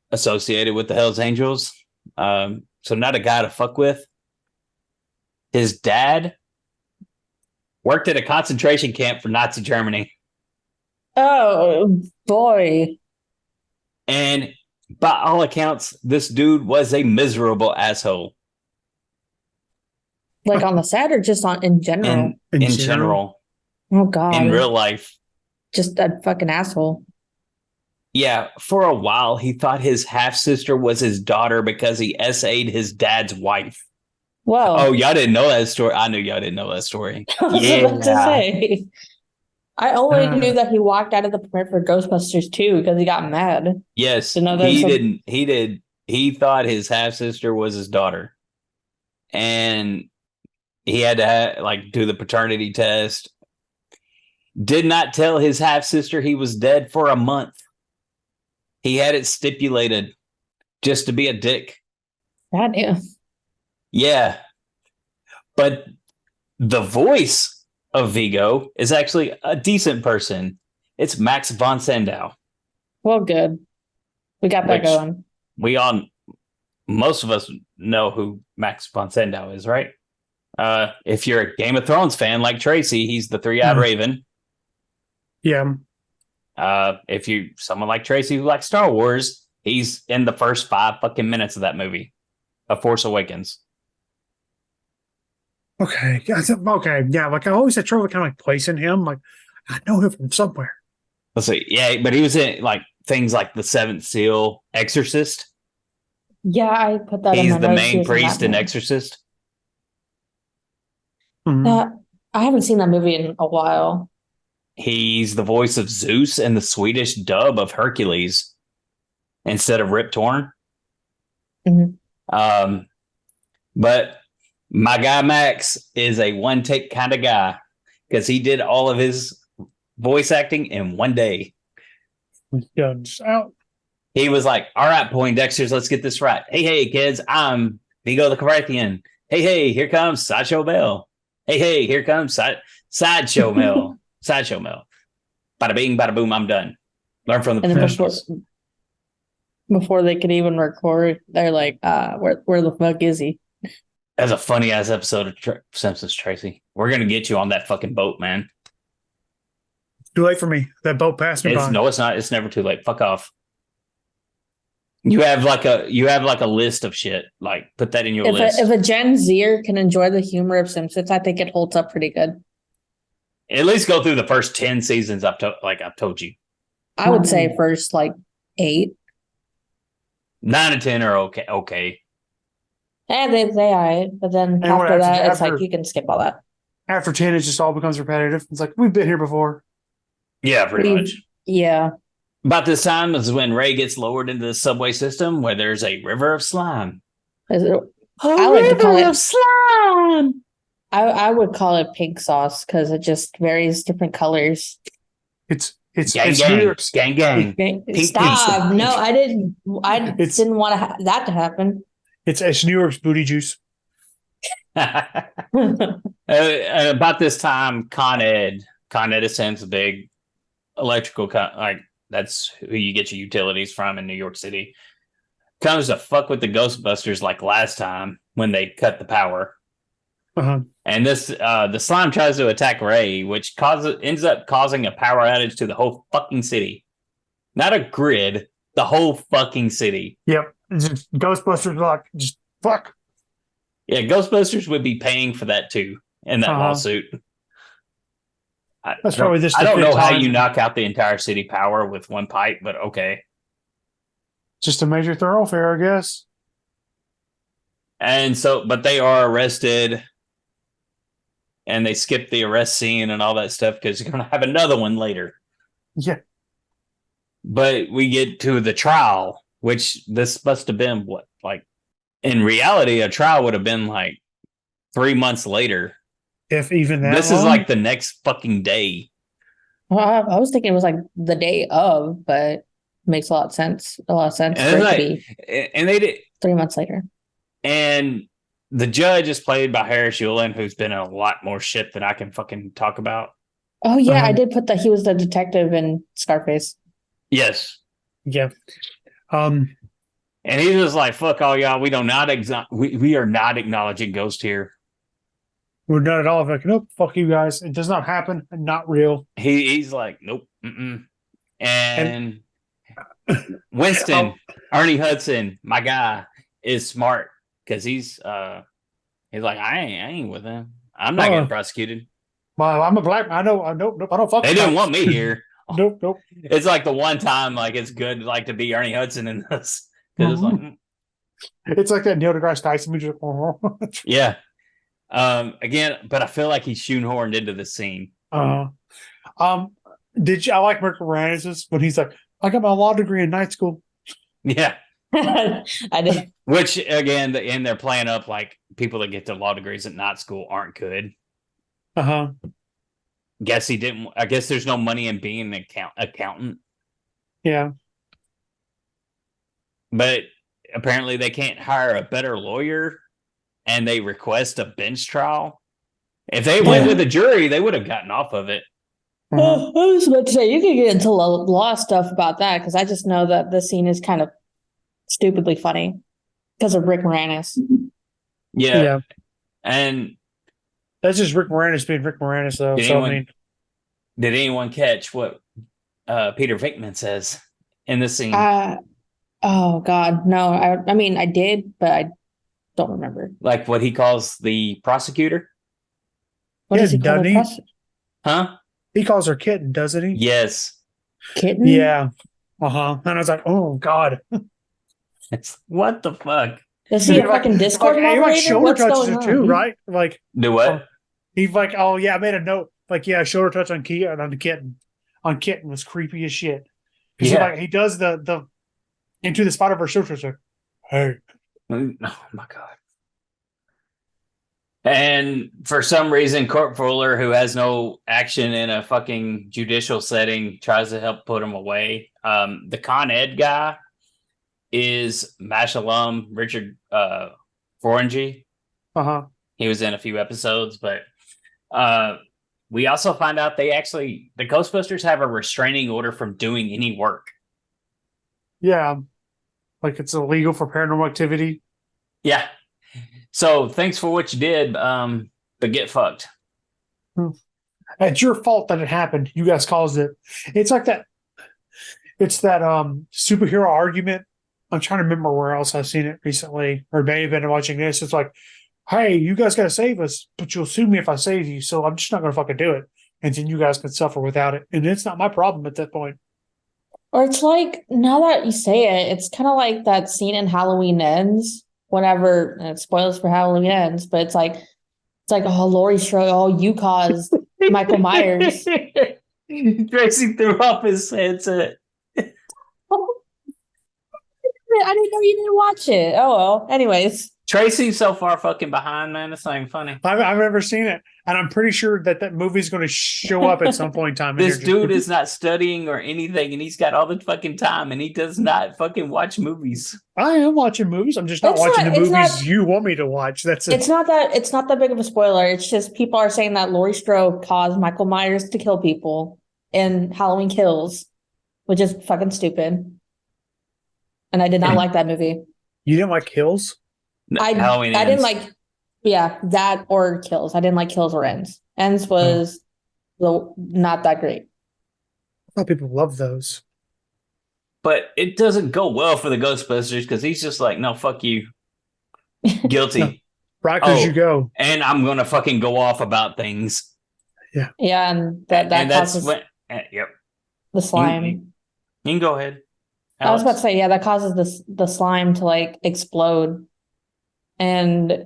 associated with the Hells Angels. So not a guy to fuck with. His dad worked at a concentration camp for Nazi Germany. Oh, boy. And by all accounts, this dude was a miserable asshole. Like on the set or just in general? In general. Oh, God. In real life. Just a fucking asshole. Yeah, for a while, he thought his half-sister was his daughter because he essayed his dad's wife. Whoa. Oh, y'all didn't know that story? I knew y'all didn't know that story. I was about to say. I only knew that he walked out of the premiere for Ghostbusters 2 because he got mad. Yes, he didn't. He did. He thought his half-sister was his daughter. And he had to do the paternity test. did not tell his half sister he was dead for a month. He had it stipulated just to be a dick. God damn. Yeah. But the voice of Vigo is actually a decent person. It's Max von Sydow. Well, good. We got that going. Most of us know who Max von Sydow is, right? If you're a Game of Thrones fan like Tracy, he's the three-eyed raven. Yeah. If you someone like Tracy who likes Star Wars, he's in the first 5 fucking minutes of that movie, A Force Awakens. Okay. Okay. Yeah. Like I always had trouble kind of like placing him. Like I know him from somewhere. Let's see. Yeah, but he was in like things like The Seventh Seal, Exorcist. Yeah, I put that in He's my the notes. main priest in Exorcist. Mhm. I haven't seen that movie in a while. He's the voice of Zeus in the Swedish dub of Hercules instead of Rip Torn. Mhm. But my guy Max is a one take kind of guy because he did all of his voice acting in one day. Yeah, just out. He was like, all right, Poindexters, let's get this right. Hey, kids, I'm Vigo the Carathian. Hey, here comes Sideshow Mel. Hey, here comes Sideshow Mel. Sideshow Mel. Bada bing, bada boom, I'm done. Learn from the And then professionals. before they could even record, they're like, where the fuck is he? That's a funny ass episode of Simpsons, Tracy. We're going to get you on that fucking boat, man. Too late for me. That boat passed me by. No, it's not. It's never too late. Fuck off. You have like a list of shit. Like put that in your list. If a Gen Zer can enjoy the humor of Simpsons, I think it holds up pretty good. At least go through the first 10 seasons. I've told you. I would say first like 8. 9 and 10 are okay. And they but then And after that, it's after- like you can skip all that. After 10, it just all becomes repetitive. It's like we've been here before. Yeah, pretty much. Yeah. About this time is when Ray gets lowered into the subway system where there's a river of slime. Is it, I like to call it- slime. I would call it pink sauce because it just varies different colors. It's Gang, New gang, York's. gang, gang. Stop! pink. No, I didn't. I It's- didn't want that to happen. It's New York's booty juice. About this time, Con Edison's a big electrical that's who you get your utilities from in New York City. Comes to fuck with the Ghostbusters like last time when they cut the power. Uh-huh. And this the slime tries to attack Ray, which ends up causing a power outage to the whole fucking city. Not a grid, the whole fucking city. Yep. It's just Ghostbusters like just fuck. Yeah, Ghostbusters would be paying for that too in that lawsuit. That's probably this. I don't know how time. you knock out the entire city power with one pipe, but okay. Just a major thoroughfare, I guess. And so, but they are arrested and they skip the arrest scene and all that stuff because you're going to have another one later. Yeah. But we get to the trial, which this must have been what, like, in reality, a trial would have been like 3 months later. If even that. This is like the next fucking day. Well, I was thinking it was like the day of, but it makes a lot of sense. A lot of sense And for it like- to be And they did. 3 months later. And the judge is played by Harris Yulin, who's been in a lot more shit than I can fucking talk about. Oh yeah, I Uh-huh. did put that he was the detective in Scarface. Yes. Yeah. And he's just like, fuck all y'all. We we are not acknowledging Ghost here. We're not at all like, nope, fuck you guys. It does not happen. Not real. He's like, nope. Mm-mm. And Winston, Ernie Hudson, my guy, is smart because he's like, I ain't with him. I'm not getting prosecuted. Well, I'm a black. I know. Nope. I don't fuck. They didn't want me here. Nope. It's like the one time, like it's good, like to be Ernie Hudson in this. 'Cause it's like, It's like that Neil deGrasse Tyson movie. yeah. Again, but I feel like he's shoehorned into the scene. Did you? I like Moranis when he's like, I got my law degree in night school. Yeah. I did. Which again, and they're playing up like people that get their law degrees at night school aren't good. guess he didn't. I guess there's no money in being an accountant, Yeah. but apparently they can't hire a better lawyer, and they request a bench trial. If they went with a jury, they would have gotten off of it. I was about to say, you could get into law stuff about that, because I just know that this scene is kind of stupidly funny because of Rick Moranis. Yeah. And that's just Rick Moranis being Rick Moranis, though. Did anyone catch what Peter Venkman says in this scene? Oh God, no. I mean, I did, but I don't remember. Like what he calls the prosecutor? What does he call the prosecutor? Huh? He calls her kitten, doesn't he? Yes. Kitten? Yeah. And I was like, oh God. What the fuck? Is he a fucking Discord moderator? Shoulder What's touches going her on? too, right? Like, do what? He's like, oh yeah, I made a note. Like, yeah, shoulder touch on the kitten. On kitten was creepy as shit. Yeah. He does the into the spot of her shoulder touch. Like, hey. Oh my God. And for some reason, Court Fuller, who has no action in a fucking judicial setting, tries to help put him away. The Con Ed guy is MASH alum Richard Forangy. He was in a few episodes, but we also find out the Ghostbusters have a restraining order from doing any work. Yeah. Like it's illegal for paranormal activity. Yeah. So thanks for what you did, but get fucked. It's your fault that it happened. You guys caused it. It's like that. It's that superhero argument. I'm trying to remember where else I've seen it recently, or may have been watching this. It's like, hey, you guys got to save us, but you'll sue me if I save you. So I'm just not going to fucking do it. And then you guys can suffer without it. And it's not my problem at that point. Or it's like, now that you say it, it's kind of like that scene in Halloween Ends. Whenever, and spoilers for Halloween Ends, but it's like, oh, Laurie Strode, oh, you caused Michael Myers. Tracy threw off his headset. I didn't know you didn't watch it. Oh well. Anyways, Tracy's so far fucking behind, man. It's not even funny. I've never seen it, and I'm pretty sure that movie's going to show up at some point in time. This dude is not studying or anything, and he's got all the fucking time, and he does not fucking watch movies. I am watching movies. I'm just not watching the movies you want me to watch. That's it. It's not that big of a spoiler. It's just people are saying that Laurie Strode caused Michael Myers to kill people in Halloween Kills, which is fucking stupid. And I did not like that movie. You didn't like Kills? No, I didn't like, that or Kills. I didn't like Kills or Ends. Ends was not that great. I thought people love those. But it doesn't go well for the Ghostbusters because he's just like, no, fuck you. Guilty. No. Right, because you go. And I'm going to fucking go off about things. Yeah. Yeah, and that causes yep. the slime. You can go ahead. Alex. I was about to say, that causes the slime to like explode. And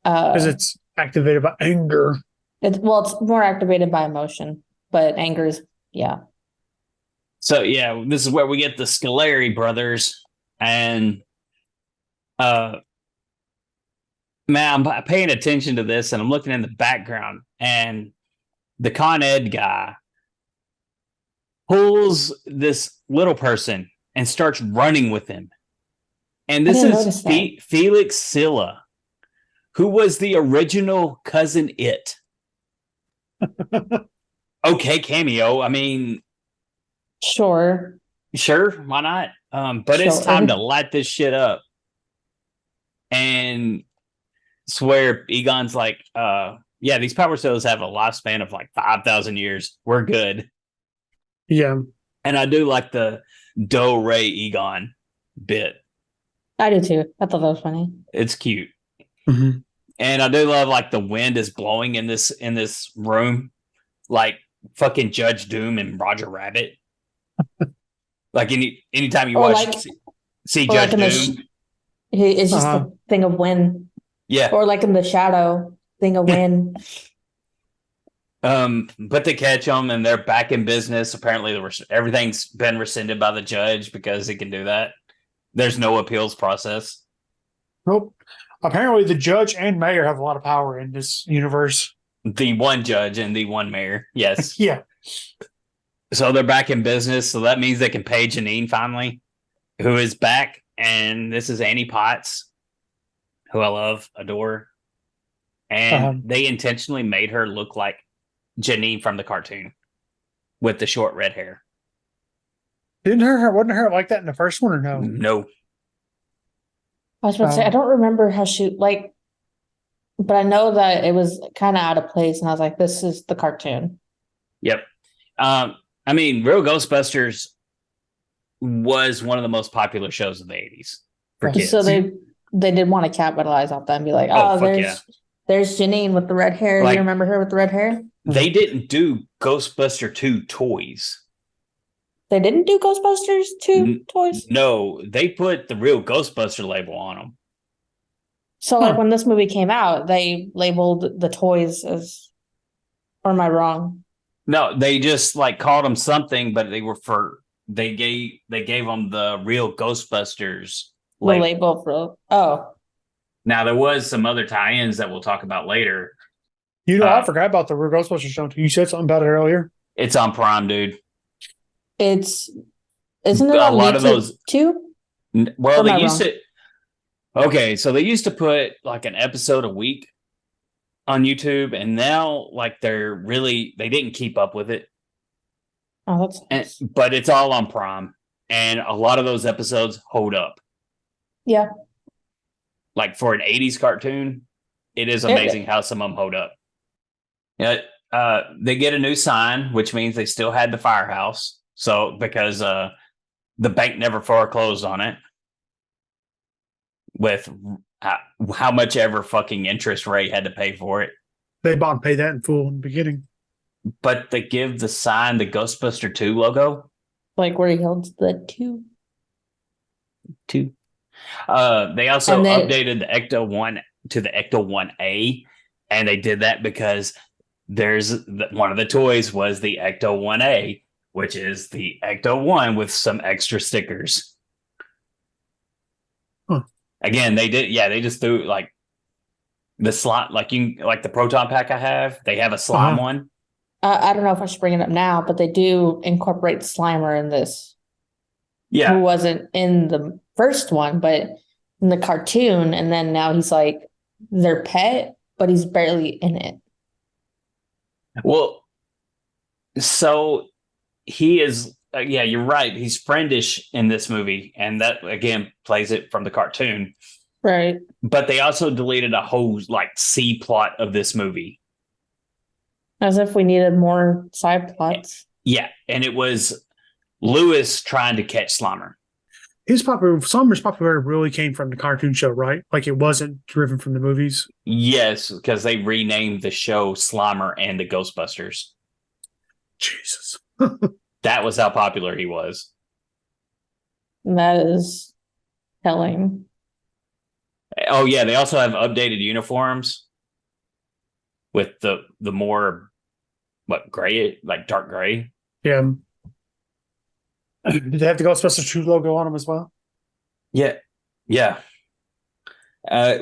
because it's activated by anger. It's more activated by emotion, but anger is So this is where we get the Scoleri brothers, and man, I'm paying attention to this, and I'm looking in the background, and the Con Ed guy pulls this little person and starts running with him. And this is Felix Silla, who was the original Cousin It. Okay, cameo. I mean, sure, why not? But it's time to light this shit up. And swear, Egon's like, these power cells have a lifespan of like 5,000 years. We're good. Yeah. And I do like the Do Ray Egon bit. I do too. I thought that was funny. It's cute. Mm-hmm. And I do love like the wind is blowing in this room, like fucking Judge Doom and Roger Rabbit. Like anytime you watch see Judge Doom, it's just a thing of wind. Yeah. Or like in The Shadow, thing of wind. But they catch them and they're back in business. Apparently, everything's been rescinded by the judge because he can do that. There's no appeals process. Nope. Apparently, the judge and mayor have a lot of power in this universe. The one judge and the one mayor. Yes. Yeah. So they're back in business. So that means they can pay Janine finally, who is back. And this is Annie Potts, who I love, adore. And they intentionally made her look like Janine from the cartoon with the short red hair. Wasn't her like that in the first one or no? No. I was about to say, I don't remember how she, like, but I know that it was kind of out of place. And I was like, this is the cartoon. Yep. I mean, Real Ghostbusters was one of the most popular shows of the 80s for kids. So they did want to capitalize off that and be like, there's Janine with the red hair. Like, you remember her with the red hair? They didn't do Ghostbuster 2 toys. They didn't do Ghostbusters 2 toys? No, they put the Real Ghostbuster label on them. So, like, when this movie came out, they labeled the toys as, or am I wrong? No, they just like called them something, but they were they gave them the Real Ghostbusters label. The label for, Now there was some other tie-ins that we'll talk about later. You know, I forgot about the Real Ghostbusters show. You said something about it earlier. It's on Prime, dude. Isn't it a on lot YouTube of those too? Well, they used to. Okay, so they used to put like an episode a week on YouTube, and now like they didn't keep up with it. Oh, that's nice. But it's all on Prime, and a lot of those episodes hold up. Yeah. Like for an 80s cartoon, it is amazing how some of them hold up. Yeah, they get a new sign, which means they still had the firehouse. So because the bank never foreclosed on it with how much ever fucking interest Ray had to pay for it. They bought and paid that in full in the beginning. But they give the sign the Ghostbuster 2 logo. Like where he holds the 2. They also updated the Ecto 1 to the Ecto 1A, and they did that because one of the toys was the Ecto 1A, which is the Ecto 1 with some extra stickers. Huh. Again, they just threw like the slot, like the Proton Pack I have. They have a slime one. I don't know if I should bring it up now, but they do incorporate Slimer in this. Yeah. Who wasn't in the first one, but in the cartoon, and then now he's like their pet, but he's barely in it. Well, so he is, you're right. He's friendish in this movie, and that again plays it from the cartoon. Right. But they also deleted a whole like C plot of this movie. As if we needed more side plots. Yeah, and it was Lewis trying to catch Slimer. Slimer's popularity really came from the cartoon show, right? Like it wasn't driven from the movies. Yes, because they renamed the show Slimer and the Ghostbusters. Jesus. That was how popular he was. That is telling. Oh yeah, they also have updated uniforms with the more gray, like dark gray. Yeah. Did they have the Ghostbusters 2 logo on them as well? Yeah.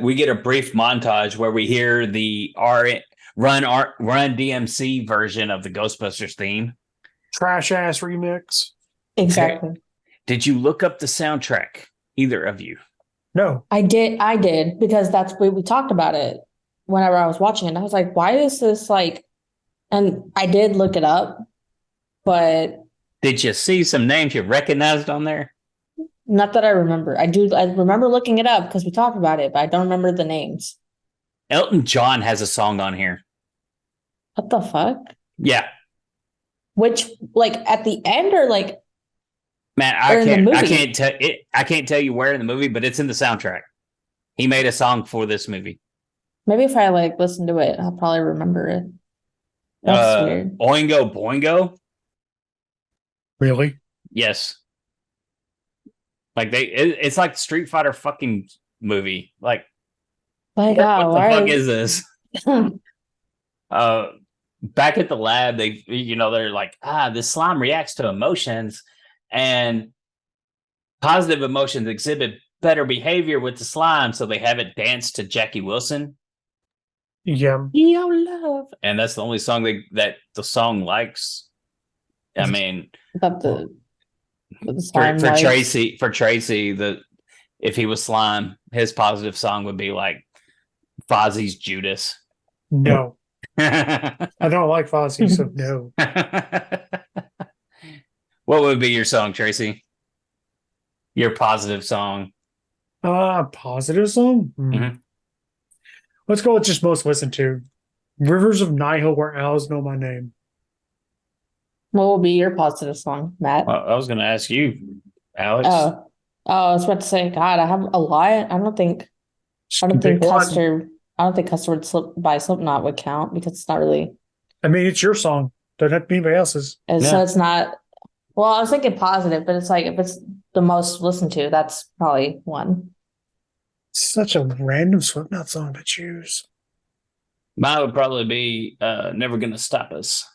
We get a brief montage where we hear the Run DMC version of the Ghostbusters theme. Trash ass remix. Exactly. Did you look up the soundtrack? Either of you? No. I did because that's what we talked about it whenever I was watching it. I was like, why is this like, and I did look it up, but did you see some names you recognized on there? Not that I remember. I remember looking it up because we talked about it, but I don't remember the names. Elton John has a song on here. What the fuck? Yeah. Which, like, at the end or like? Man, I can't tell you where in the movie, but it's in the soundtrack. He made a song for this movie. Maybe if I like listen to it, I'll probably remember it. That's weird. Oingo Boingo. Really? Yes. Like it's like the Street Fighter fucking movie. Like, my God, what the fuck is this? Back at the lab, they're like, this slime reacts to emotions, and positive emotions exhibit better behavior with the slime. So they have it dance to Jackie Wilson. Yeah. Your love. And that's the only song that the song likes. I mean, But the for slime likes. Tracy, if he was slime, his positive song would be like Fozzie's Judas. No. What I don't like Fozzie, so no. would be your song, Tracy? Your positive song. Positive song? Mhm. Let's go with just most listened to. Rivers of Nihil, where owls know my name. What will be your positive song, Matt? Well, I was going to ask you, Alex. I was about to say, God, I have a lot. I don't think Pick one. Custer. I don't think Custer by Slipknot would count because it's not really. I mean, it's your song. Doesn't have to be anybody else's. And Yeah. so it's not. Well, I was thinking positive, but it's like if it's the most listened to, that's probably one. Such a random Slipknot song to choose. Mine would probably be Never Gonna Stop Us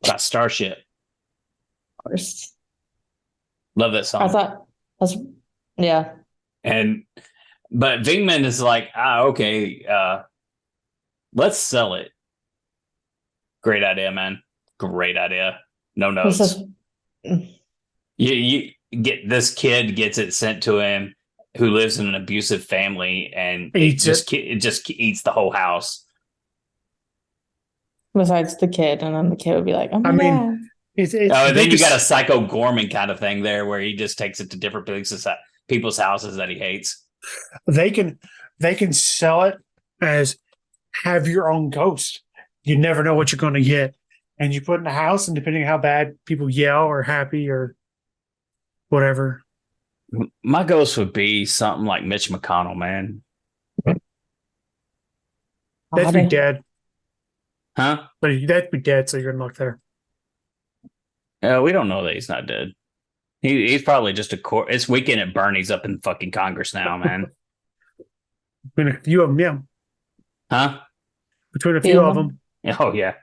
by Starship. First, Love that song. I thought that's yeah. But Vingman is like, okay, let's sell it. Great idea, man. Great idea. No notes. You get this kid gets it sent to him who lives in an abusive family and it just eats the whole house. Besides the kid, and then the kid would be like, I mean, it's then you got a Psycho Gorman kind of thing there where he just takes it to different people's houses that he hates. They can sell it as have your own ghost. You never know what you're going to get. And you put in a house, and depending on how bad people yell or happy or whatever. My ghost would be something like Mitch McConnell, man. That'd be dead. Huh? But that'd be dead, so you're in luck there. We don't know that he's not dead. He's probably just it's Weekend at Bernie's up in fucking Congress now, man. Between a few of them, yeah. Huh? Between a few of them. Oh, yeah.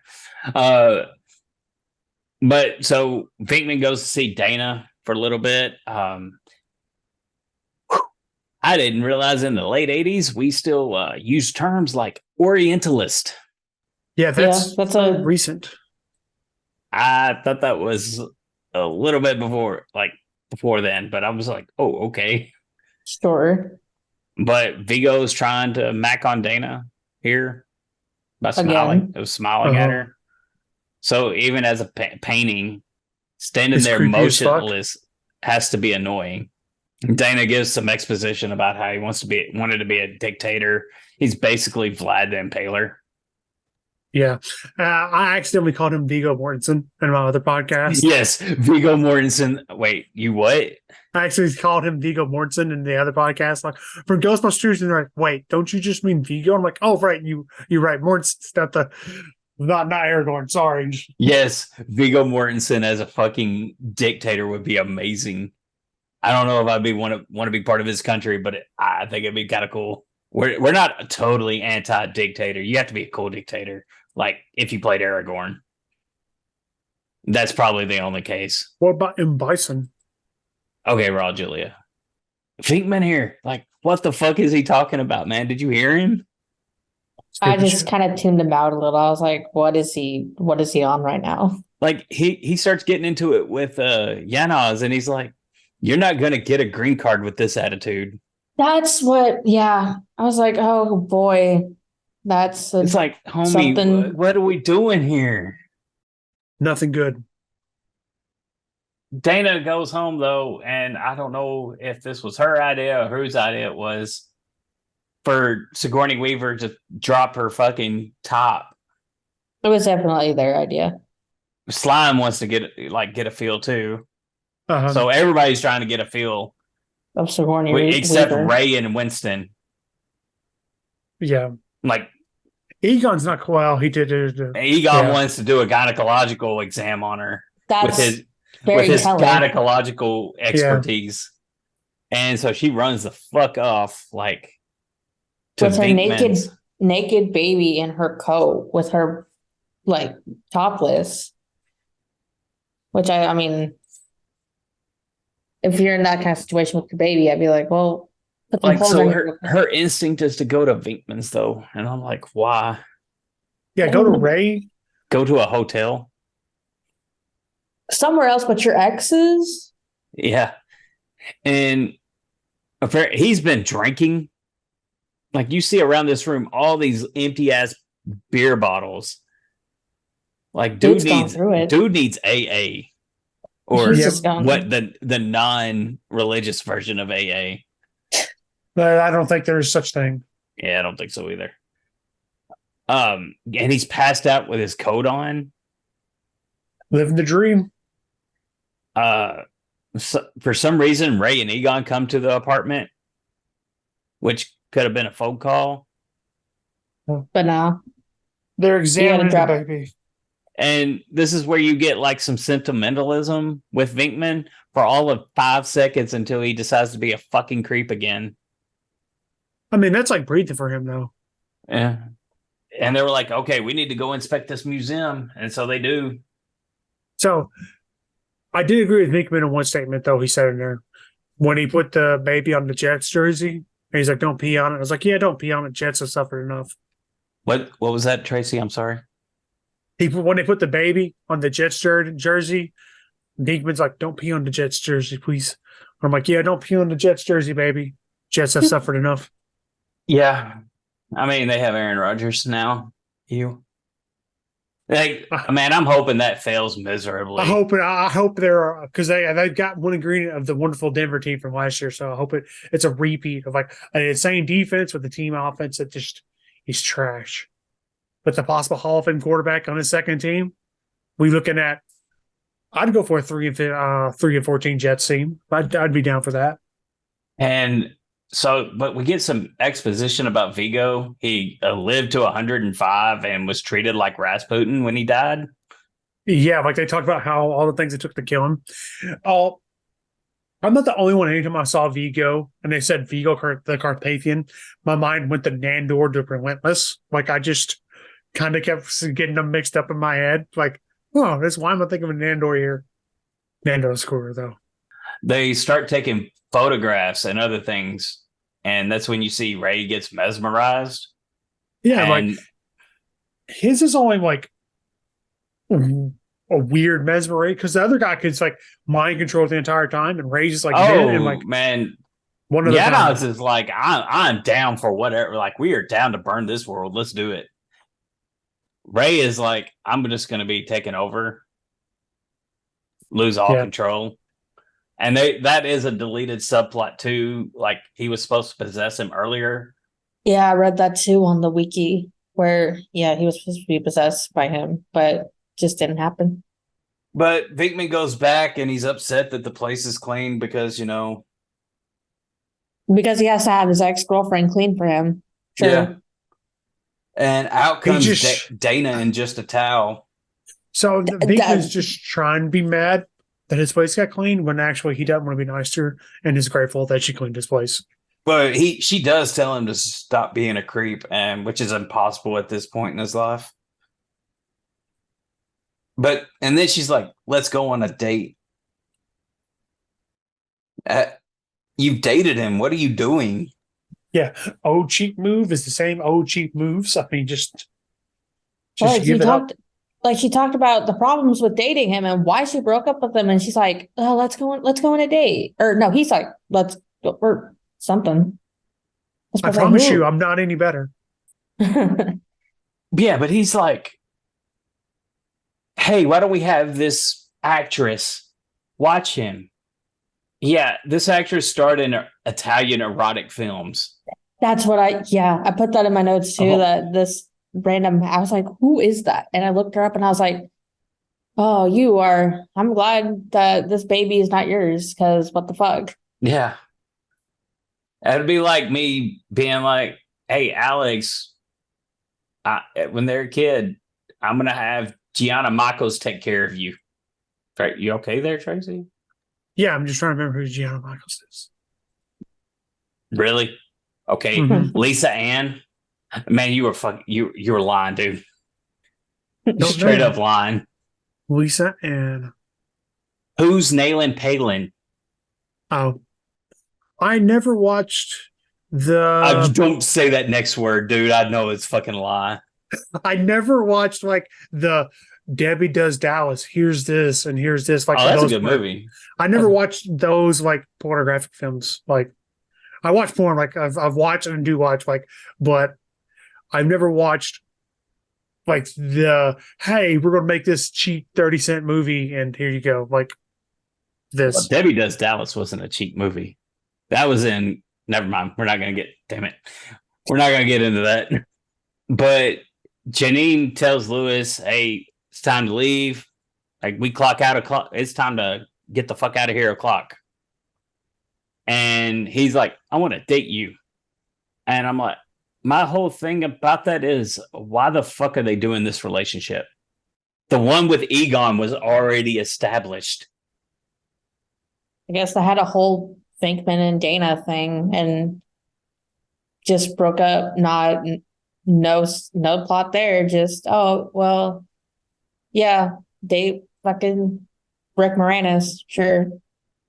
But so Venkman goes to see Dana for a little bit. I didn't realize in the late 80s, we still use terms like Orientalist. Yeah, that's a recent. I thought that was a little bit before then, but I was like, oh, okay. Sure. But Vigo's trying to mac on Dana here by smiling. It was smiling at her. So even as a painting, standing there motionless has to be annoying. Dana gives some exposition about how he wanted to be a dictator. He's basically Vlad the Impaler. Yeah. I accidentally called him Viggo Mortensen in my other podcast. Yes, Viggo Mortensen. Wait, you what? I actually called him Viggo Mortensen in the other podcast. Like from Ghostbusters, and they're like, wait, don't you just mean Viggo? I'm like, oh, right, you're right. Mortensen's not Aragorn, sorry. Yes, Viggo Mortensen as a fucking dictator would be amazing. I don't know if I'd want to be part of his country, but I think it'd be kind of cool. We're not totally anti-dictator. You have to be a cool dictator. Like if you played Aragorn, that's probably the only case. What about M. Bison? Okay, Raw Julia. Finkman here. Like, what the fuck is he talking about, man? Did you hear him? I just kind of tuned him out a little. I was like, what is he on right now? Like he starts getting into it with Yanaz, and he's like, you're not gonna get a green card with this attitude. That's what, yeah. I was like, oh boy. It's like, homie, what are we doing here? Nothing good. Dana goes home though, and I don't know if this was her idea or whose idea it was for Sigourney Weaver to drop her fucking top. It was definitely their idea. Slime wants to get a feel too. Uh-huh. So everybody's trying to get a feel of Sigourney except Weaver. Ray and Winston. Yeah. Like Egon's not cool. He did it. Egon wants to do a gynecological exam on her. That's with his gynecological expertise. Yeah. And so she runs the fuck off like to with her naked baby in her coat with her like topless. Which I mean, if you're in that kind of situation with your baby, I'd be like, well, like so her instinct is to go to Vinkman's though, and I'm like, why? Yeah, go to Ray. Go to a hotel. Somewhere else but your ex's? Yeah. And he's been drinking. Like you see around this room, all these empty ass beer bottles. Like dude needs AA. Or what the non-religious version of AA. But I don't think there's such thing. Yeah, I don't think so either. And he's passed out with his coat on. Living the dream. So for some reason, Ray and Egon come to the apartment, which could have been a phone call. But no. They're examining the baby. And this is where you get like some sentimentalism with Venkman for all of 5 seconds until he decides to be a fucking creep again. I mean, that's like breathing for him, though. Yeah. And they were like, okay, we need to go inspect this museum. And so they do. So I did agree with Venkman in one statement, though. He said in there when he put the baby on the Jets jersey, and he's like, don't pee on it. I was like, yeah, don't pee on it. Jets have suffered enough. What was that, Tracy? I'm sorry. When they put the baby on the Jets jersey, Venkman's like, don't pee on the Jets jersey, please. I'm like, yeah, don't pee on the Jets jersey, baby. Jets have suffered enough. Yeah. I mean, they have Aaron Rodgers now. Like, man, I'm hoping that fails miserably. I hope they're because they've got one ingredient of the wonderful Denver team from last year. So I hope it's a repeat of like an insane defense with a team offense that just is trash. But the possible Hall of Fame quarterback on his second team, we looking at. I'd go for a 3-14 Jets team. I'd be down for that. And so, but we get some exposition about Vigo. He lived to 105 and was treated like Rasputin when he died. Yeah, like they talked about how all the things it took to kill him. I'm not the only one. Anytime I saw Vigo and they said Vigo the Carpathian, my mind went to Nandor the Relentless. Like I just kind of kept getting them mixed up in my head. Like, oh, that's why am I thinking of Nandor here? Nandor's cooler though. They start taking photographs and other things, and that's when you see Ray gets mesmerized. Yeah, like his is only like a weird mesmerization because the other guy could like mind control the entire time, and Ray's just like, and like man. One of the Yanos is like, I'm down for whatever. Like, we are down to burn this world. Let's do it. Ray is like, I'm just going to be taken over, lose all control. And that is a deleted subplot too. Like he was supposed to possess him earlier. Yeah, I read that too on the wiki where, he was supposed to be possessed by him, but just didn't happen. But Venkman goes back and he's upset that the place is clean because, because he has to have his ex-girlfriend clean for him. True. Yeah. And out comes Dana in just a towel. So Venkman's just trying to be mad that his place got cleaned when actually he doesn't want to be nice to her and is grateful that she cleaned his place. But she does tell him to stop being a creep, and which is impossible at this point in his life. And then she's like, let's go on a date. You've dated him. What are you doing? Yeah. Old cheap move is the same old cheap moves. I mean, just give it up. Like he talked about the problems with dating him and why she broke up with him, and she's like, "Oh, let's go on a date." Or no, he's like, "Let's go or something." I promise you, I'm not any better. Yeah, but he's like, "Hey, why don't we have this actress watch him?" Yeah, this actress starred in Italian erotic films. That's what I put that in my notes too. That this random, I was like, who is that? And I looked her up and I was like, oh, you are. I'm glad that this baby is not yours because what the fuck? Yeah. It'd be like me being like, hey, Alex, when they're a kid, I'm going to have Gianna Michaels take care of you. Right? You okay there, Tracy? Yeah, I'm just trying to remember who Gianna Michaels is. Really? Okay. Mm-hmm. Lisa Ann? Man, you were lying, dude. Straight up lying. Lisa Ann. Who's Nailing Palin? Oh. I never watched the... don't say that next word, dude. I know it's fucking lie. I never watched like the Debbie Does Dallas. Here's this and here's this. Like Oh, that's a those good movie. I never watched those like pornographic films. Like I watch porn, like I've watched and do watch, like, but I've never watched like hey, we're gonna make this cheap 30-cent movie and here you go. Like this. Well, Debbie Does Dallas wasn't a cheap movie. That was in. Never mind. We're not gonna get. Damn it. We're not gonna get into that. But Janine tells Lewis, "Hey, it's time to leave. Like we clock out o'clock. It's time to get the fuck out of here o'clock." And he's like, "I want to date you." And I'm like, my whole thing about that is, why the fuck are they doing this relationship? The one with Egon was already established. I guess they had a whole Finkman and Dana thing and just broke up. No plot there. Just, oh, well, yeah, date fucking Rick Moranis. Sure.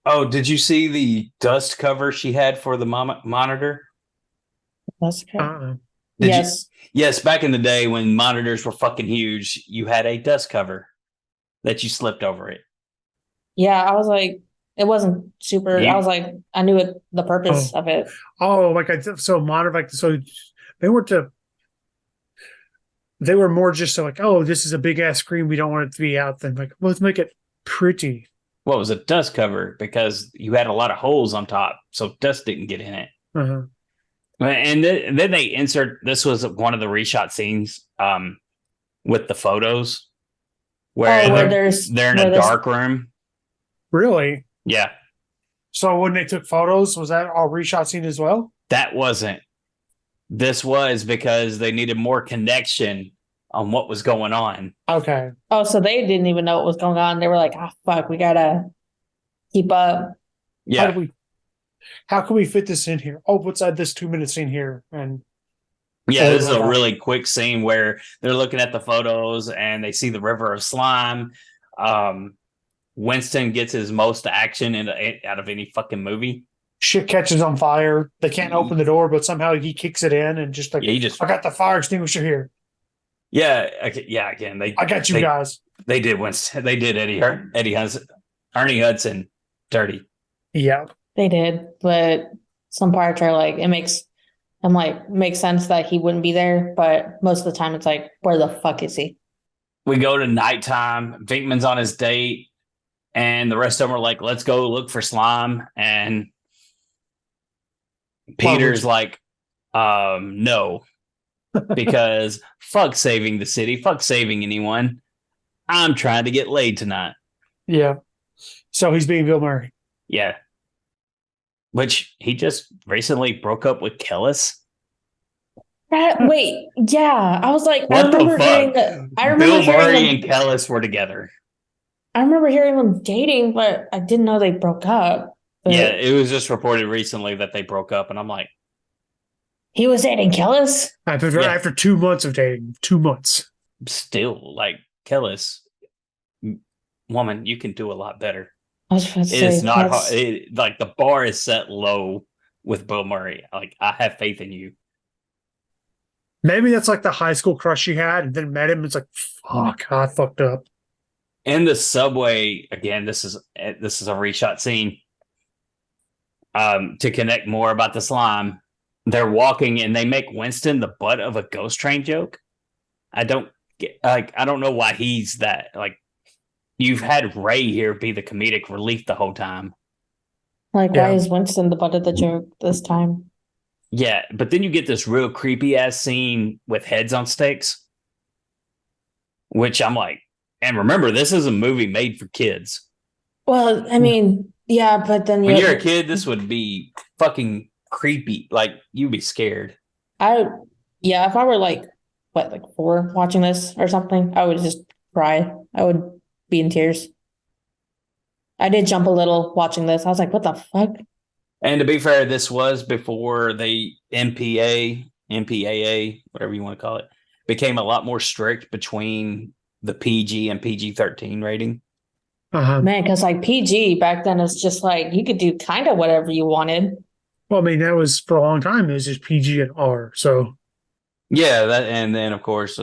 Oh, did you see the dust cover she had for the monitor? That's okay. Did Yes. Yes, back in the day when monitors were fucking huge, you had a dust cover that you slipped over it. Yeah, I was like, it wasn't super. Yeah. I was like, I knew the purpose of it. Oh, like so modern, like so they were more just so like, oh, this is a big ass screen, we don't want it to be out. Then like, well, let's make it pretty. Well, it was a dust cover because you had a lot of holes on top, so dust didn't get in it. Uh-huh. And then they insert. This was one of the reshot scenes with the photos where they're in a dark room. Really? Yeah. So when they took photos, was that all reshot scene as well? That wasn't. This was because they needed more connection on what was going on. Okay. Oh, so they didn't even know what was going on. They were like, fuck, we gotta keep up. Yeah. How can we fit this in here? Oh, let's add this 2-minute scene here. And yeah, this is a really quick scene where they're looking at the photos and they see the river of slime. Winston gets his most action out of any fucking movie. Shit catches on fire. They can't open the door, but somehow he kicks it in and just like, I got the fire extinguisher here. Yeah, again, I got you guys. They did Winston. They did Ernie Hudson dirty. Yeah, they did. But some parts are like, makes sense that he wouldn't be there. But most of the time, it's like, where the fuck is he? We go to nighttime. Vinkman's on his date, and the rest of them are like, let's go look for slime. And Peter's like, no. Because fuck saving the city, fuck saving anyone. I'm trying to get laid tonight. Yeah. So he's being Bill Murray. Yeah. Which he just recently broke up with Kellis. Wait, yeah. I was like, what I remember hearing Bill Murray and Kellis were together. I remember hearing them dating, but I didn't know they broke up. But yeah, it was just reported recently that they broke up, and I'm like, he was dating Kellis? After 2 months of dating. 2 months. Still, like, Kellis, woman, you can do a lot better. I was about to say, it's not hard. Like, the bar is set low with Bill Murray. Like, I have faith in you. Maybe that's like the high school crush she had and then met him. It's like, fuck, I fucked up. In the subway, again, this is a reshot scene. To connect more about the slime. They're walking and they make Winston the butt of a ghost train joke. I don't know why he's that. Like, you've had Ray here be the comedic relief the whole time. Like, why is Winston the butt of the joke this time? Yeah, but then you get this real creepy ass scene with heads on stakes, which I'm like, and remember, this is a movie made for kids. Well, I mean, yeah, but then when you're a kid, this would be fucking creepy. Like, you'd be scared. If I were like 4 watching this or something, I would just cry. I would be in tears. I did jump a little watching this. I was like, what the fuck? And to be fair, this was before the MPAA, whatever you want to call it, became a lot more strict between the PG and PG-13 rating. Uh-huh. Man, because like PG back then is just like, you could do kind of whatever you wanted. Well, I mean, that was for a long time. It was just PG and R. So Yeah, that, and then of course,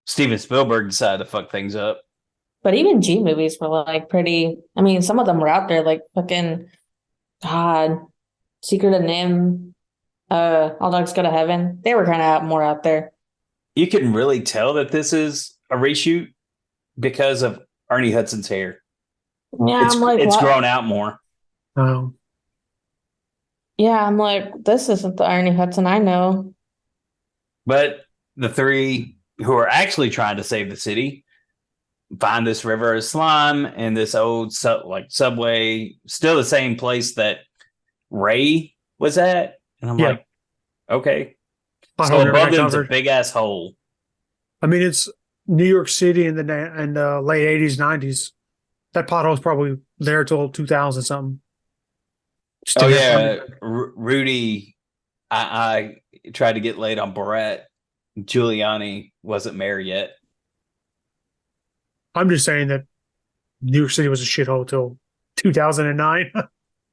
Steven Spielberg decided to fuck things up. But even G movies were like pretty. I mean, some of them were out there, like fucking God, Secret of Nim, All Dogs Go to Heaven. They were kind of more out there. You can really tell that this is a reshoot because of Ernie Hudson's hair. Yeah, I'm like, it's what? grown out more. Oh, Yeah, I'm like, this isn't the Ernie Hudson I know. But the three who are actually trying to save the city find this river of slime and this old subway, still the same place that Ray was at. And I'm like, okay. So above them's a big ass hole. I mean, it's New York City in the late 80s, 90s. That pothole's probably there till 2000 something. Oh yeah, Rudy. I tried to get laid on Borat. Giuliani wasn't mayor yet. I'm just saying that New York City was a shithole till 2009. It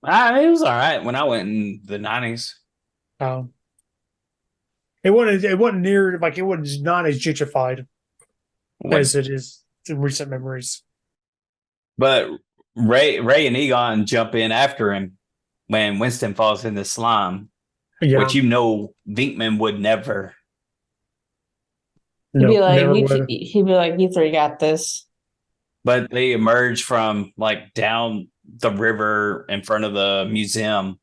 was all right when I went in the 90s. It wasn't near, like, it was not as gentrified as it is in recent memories. But Ray and Egon jump in after him when Winston falls in the slime, which Venkman would never. He'd be like, you three got this. But they emerge from like down the river in front of the museum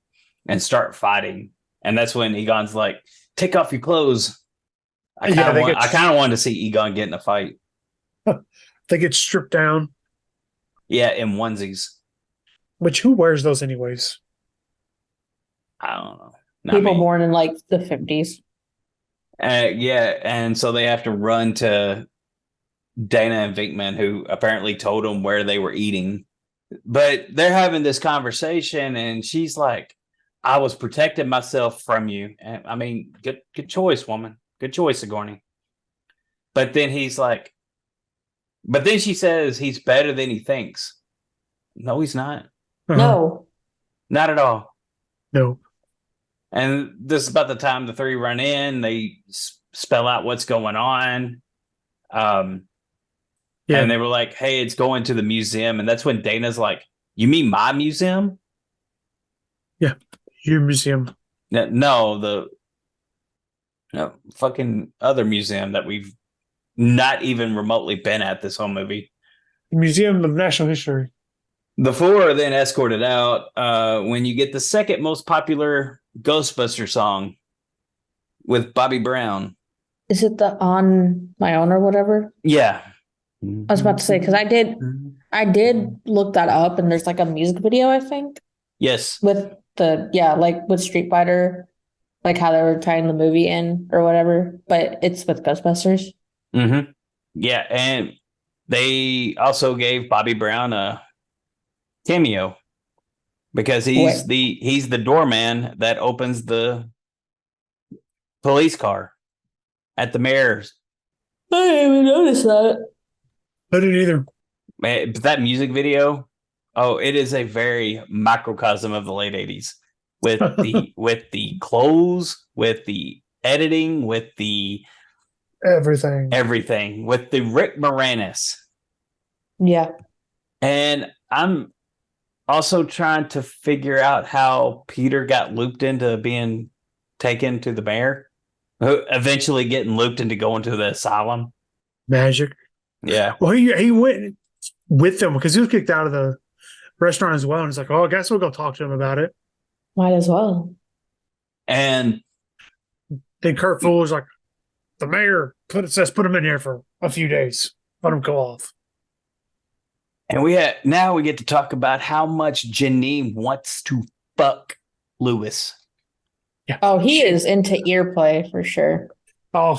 and start fighting. And that's when Egon's like, take off your clothes. I kind of wanted to see Egon get in a fight. They get stripped down. Yeah, in onesies. Which, who wears those anyways? I don't know. People born in like the 50s. Yeah, and so they have to run to Dana and Venkman, who apparently told them where they were eating. But they're having this conversation, and she's like, I was protecting myself from you. And I mean, good choice, woman. Good choice, Sigourney. But then she says he's better than he thinks. No, he's not. No. Not at all. No. And this is about the time the three run in. They spell out what's going on. And they were like, hey, it's going to the museum. And that's when Dana's like, you mean my museum? Yeah, your museum. No, the fucking other museum that we've not even remotely been at this whole movie. The Museum of National History. The four are then escorted out when you get the second most popular Ghostbusters song with Bobby Brown. Is it the On My Own or whatever? Yeah. I was about to say, because I did look that up, and there's like a music video, I think. Yes. With with Street Fighter, like how they were tying the movie in or whatever, but it's with Ghostbusters. Mm-hmm. Yeah, and they also gave Bobby Brown a cameo because he's the doorman that opens the police car at the mayor's. I didn't even notice that. I didn't either. Man, but that music video, it is a very microcosm of the late 80s with the clothes, with the editing, with the everything with the Rick Moranis. Yeah. And I'm also trying to figure out how Peter got looped into being taken to the mayor, eventually getting looped into going to the asylum. Magic. Yeah. Well, he went with them because he was kicked out of the restaurant as well. And he's like, I guess we'll go talk to him about it. Might as well. And then Kurt Fuller was like, the mayor put him in here for a few days. Let him go off. And we get to talk about how much Janine wants to fuck Lewis. Yeah. Oh, he is into ear play for sure. Oh,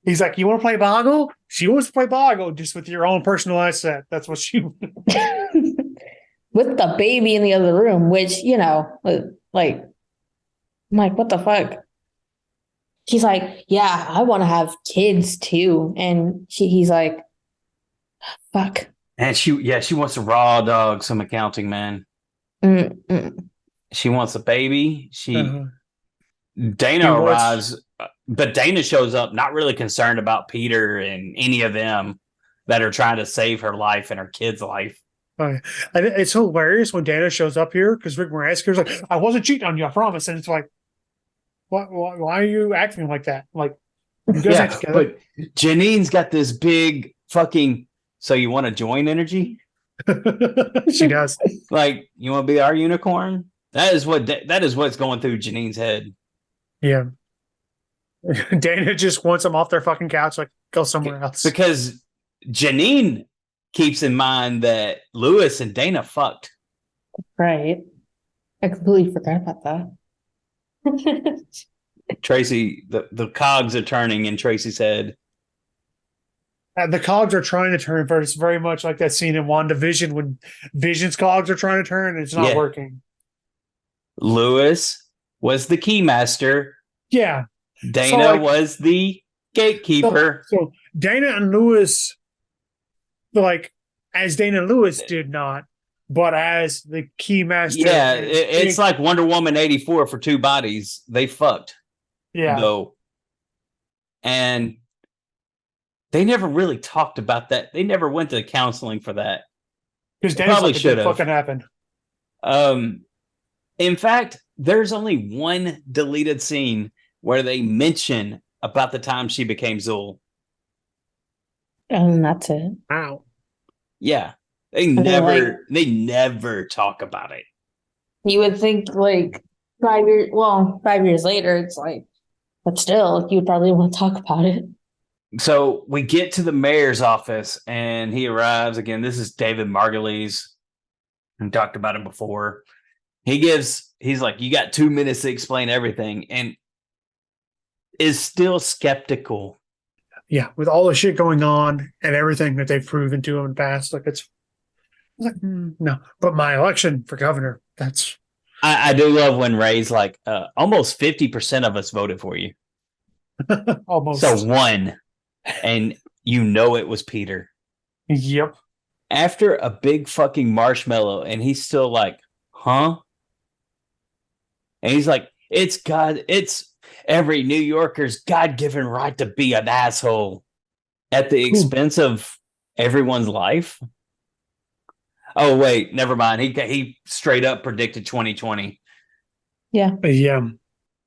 he's like, you want to play Boggle? She wants to play Boggle just with your own personal asset. That's what she with the baby in the other room, which, like, I'm like, what the fuck? He's like, yeah, I want to have kids too. And he's like, fuck. And she wants to raw dog some accounting, man. Mm-mm. She wants a baby. Dana arrives but Dana shows up not really concerned about Peter and any of them that are trying to save her life and her kid's life. And it's hilarious when Dana shows up here because Rick Moranis is like, I wasn't cheating on you, I promise. And it's like, why are you acting like that? Like, you guys act together. But Janine's got this big fucking, so you want to join energy? She does. Like, you want to be our unicorn? That is what's going through Janine's head. Yeah. Dana just wants them off their fucking couch, like, go somewhere else. Because Janine keeps in mind that Lewis and Dana fucked. Right. I completely forgot about that. Tracy, the cogs are turning in Tracy's head. The cogs are trying to turn, but it's very much like that scene in WandaVision when Vision's cogs are trying to turn and it's not working. Lewis was the keymaster. Yeah. Dana was the gatekeeper. So Dana and Lewis, like, as Dana and Lewis did not, but as the keymaster. Yeah, it's like Wonder Woman 84 for two bodies. They fucked. Yeah. Though. And they never really talked about that. They never went to counseling for that. Because probably should have. Fucking happened. In fact, there's only one deleted scene where they mention about the time she became Zul. And that's it. Wow. Yeah. They never talk about it. You would think like 5 years later, it's like, but still, you would probably want to talk about it. So we get to the mayor's office and he arrives again. This is David Margulies. We talked about him before. He's like, you got 2 minutes to explain everything, and is still skeptical. Yeah, with all the shit going on and everything that they've proven to him in the past, like it's like, no. But my election for governor, that's. I do love when Ray's like, almost 50% of us voted for you. Almost. So one, and you know it was Peter. Yep. After a big fucking marshmallow, and he's still like, huh? And he's like, it's every New Yorker's God-given right to be an asshole at the expense of everyone's life. Oh, wait, never mind. He straight up predicted 2020. Yeah. Yeah.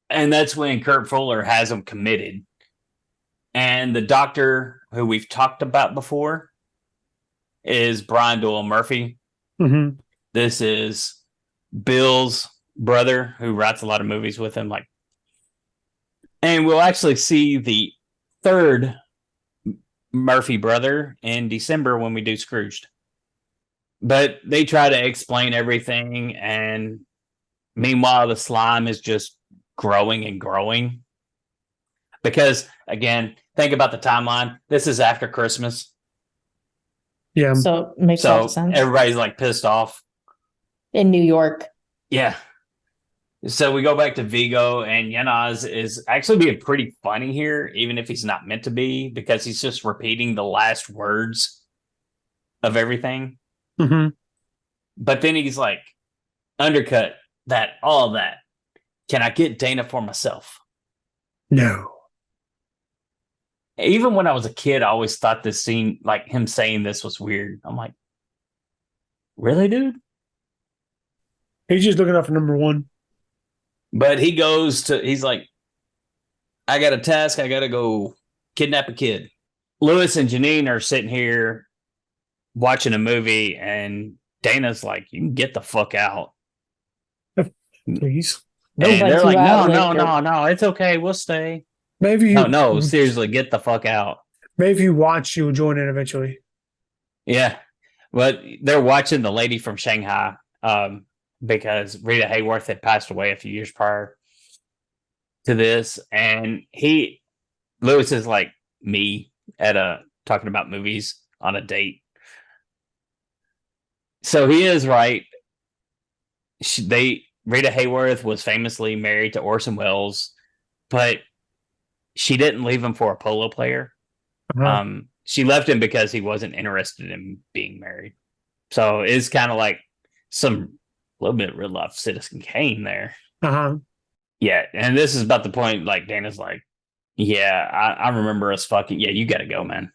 And that's when Kurt Fuller has him committed. And the doctor who we've talked about before is Brian Doyle Murphy. Mm-hmm. This is Bill's brother who writes a lot of movies with him. And we'll actually see the third Murphy brother in December when we do Scrooged. But they try to explain everything, and meanwhile, the slime is just growing and growing. Because, again, think about the timeline. This is after Christmas. Yeah. So it makes a lot of sense. Everybody's like pissed off. In New York. Yeah. So we go back to Vigo, and Yanaz is actually being pretty funny here, even if he's not meant to be, because he's just repeating the last words of everything. Mm-hmm. But then he's like, undercut that, all that. Can I get Dana for myself? No. Even when I was a kid, I always thought this scene, like him saying this, was weird. I'm like, really, dude? He's just looking out for number one. But he's like, I got a task. I got to go kidnap a kid. Lewis and Janine are sitting here watching a movie, and Dana's like, you can get the fuck out. Please. And they're like, no, it's okay. We'll stay. Maybe you. No, seriously, get the fuck out. Maybe if you watch, you'll join in eventually. Yeah. But they're watching The Lady from Shanghai because Rita Hayworth had passed away a few years prior to this. And Lewis is like me at talking about movies on a date. So he is right. Rita Hayworth was famously married to Orson Welles, but she didn't leave him for a polo player. Uh-huh. She left him because he wasn't interested in being married. So it's kind of like a little bit of real life Citizen Kane there. Uh-huh. Yeah, and this is about the point, like Dana's like, Yeah, I remember us fucking. Yeah, you got to go, man.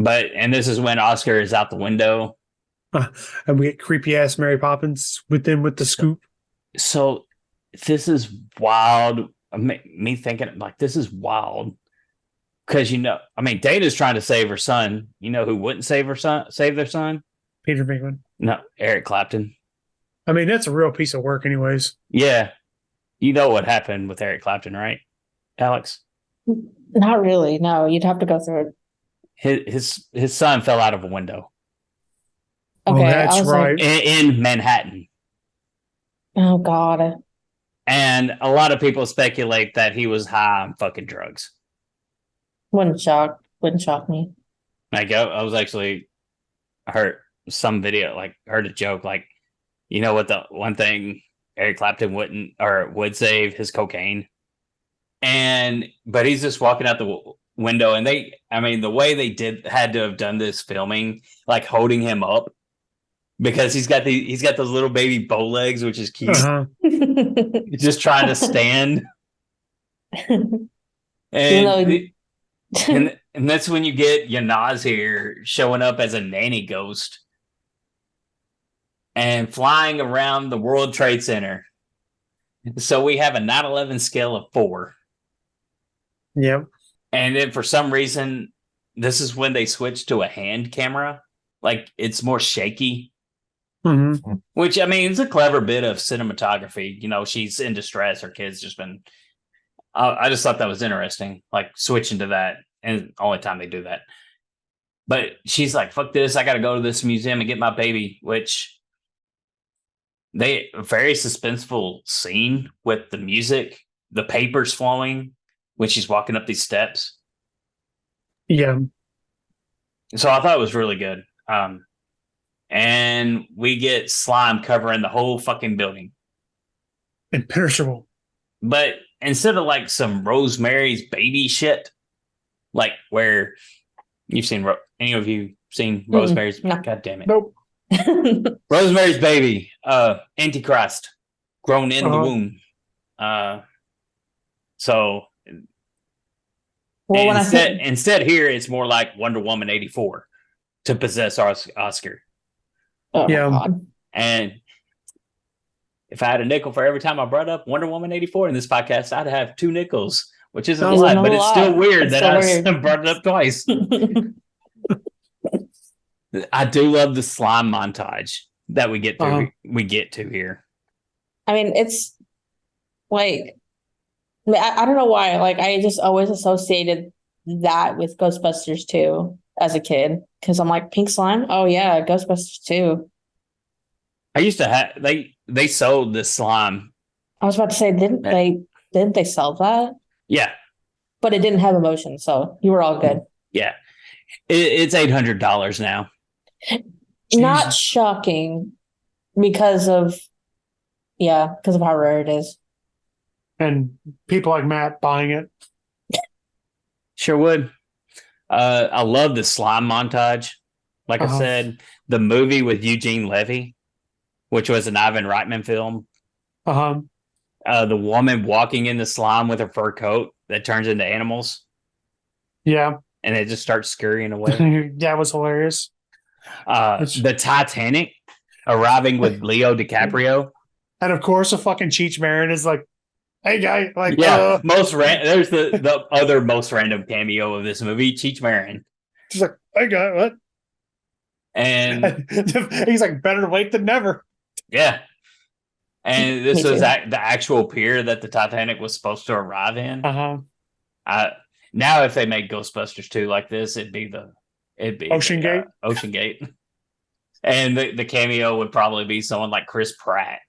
And this is when Oscar is out the window. And we get creepy ass Mary Poppins with the scoop. So this is wild. Me thinking like this is wild because Data's trying to save her son. You know who wouldn't save their son? Peter Venkman. No, Eric Clapton. I mean, that's a real piece of work, anyways. Yeah, you know what happened with Eric Clapton, right, Alex? Not really. No, you'd have to go through it. His son fell out of a window. Okay, that's right. In Manhattan. Oh God. And a lot of people speculate that he was high on fucking drugs. Wouldn't shock me. Like I was actually heard some video, like heard a joke, like you know what the one thing Eric Clapton would save his cocaine. But he's just walking out the window, and the way they had to have done this filming, like holding him up. Because he's got those little baby bow legs, which is cute. Uh-huh. Just trying to stand, and that's when you get Yanaz here showing up as a nanny ghost and flying around the World Trade Center. So we have a 9/11 scale of 4. Yep. And then for some reason, this is when they switch to a hand camera, like it's more shaky. Mm-hmm. Which it's a clever bit of cinematography. She's in distress. Her kid's just been. I just thought that was interesting, like switching to that, and only time they do that. But she's like, "Fuck this! I got to go to this museum and get my baby." Which a very suspenseful scene with the music, the papers flowing when she's walking up these steps. Yeah. So I thought it was really good. And we get slime covering the whole fucking building. Imperishable. But instead of like some Rosemary's Baby shit, like where you've seen, any of you seen Rosemary's? No. God damn it. Nope. Rosemary's Baby, Antichrist, grown in the womb. So Well, instead here, it's more like Wonder Woman 84 to possess Oscar. Oh Yeah. my God. And if I had a nickel for every time I brought up Wonder Woman 84 in this podcast, I'd have 2 nickels, which isn't a lot, but it's still weird that I brought it up twice. I do love the slime montage that we get to here. I mean, it's like, I don't know why. Like, I just always associated that with Ghostbusters 2 as a kid. Because I'm like, pink slime? Oh, yeah, Ghostbusters 2. I used to have, they sold this slime. I was about to say, didn't they sell that? Yeah. But it didn't have emotion, so you were all good. Yeah. It's $800 now. Not shocking because of how rare it is. And people like Matt buying it. Sure would. I love the slime montage. Like I said, the movie with Eugene Levy, which was an Ivan Reitman film. The woman walking in the slime with her fur coat that turns into animals. Yeah. And it just starts scurrying away. That was hilarious. The Titanic arriving with Leo DiCaprio. And of course, a fucking Cheech Marin is like, hey, guy. Like, yeah, there's the other most random cameo of this movie, Cheech Marin. He's like, hey, guy, what? And he's like, better late than never. Yeah. And this was the actual pier that the Titanic was supposed to arrive in. Now, if they make Ghostbusters 2 like this, it'd be Ocean Gate. Ocean Gate. And the cameo would probably be someone like Chris Pratt.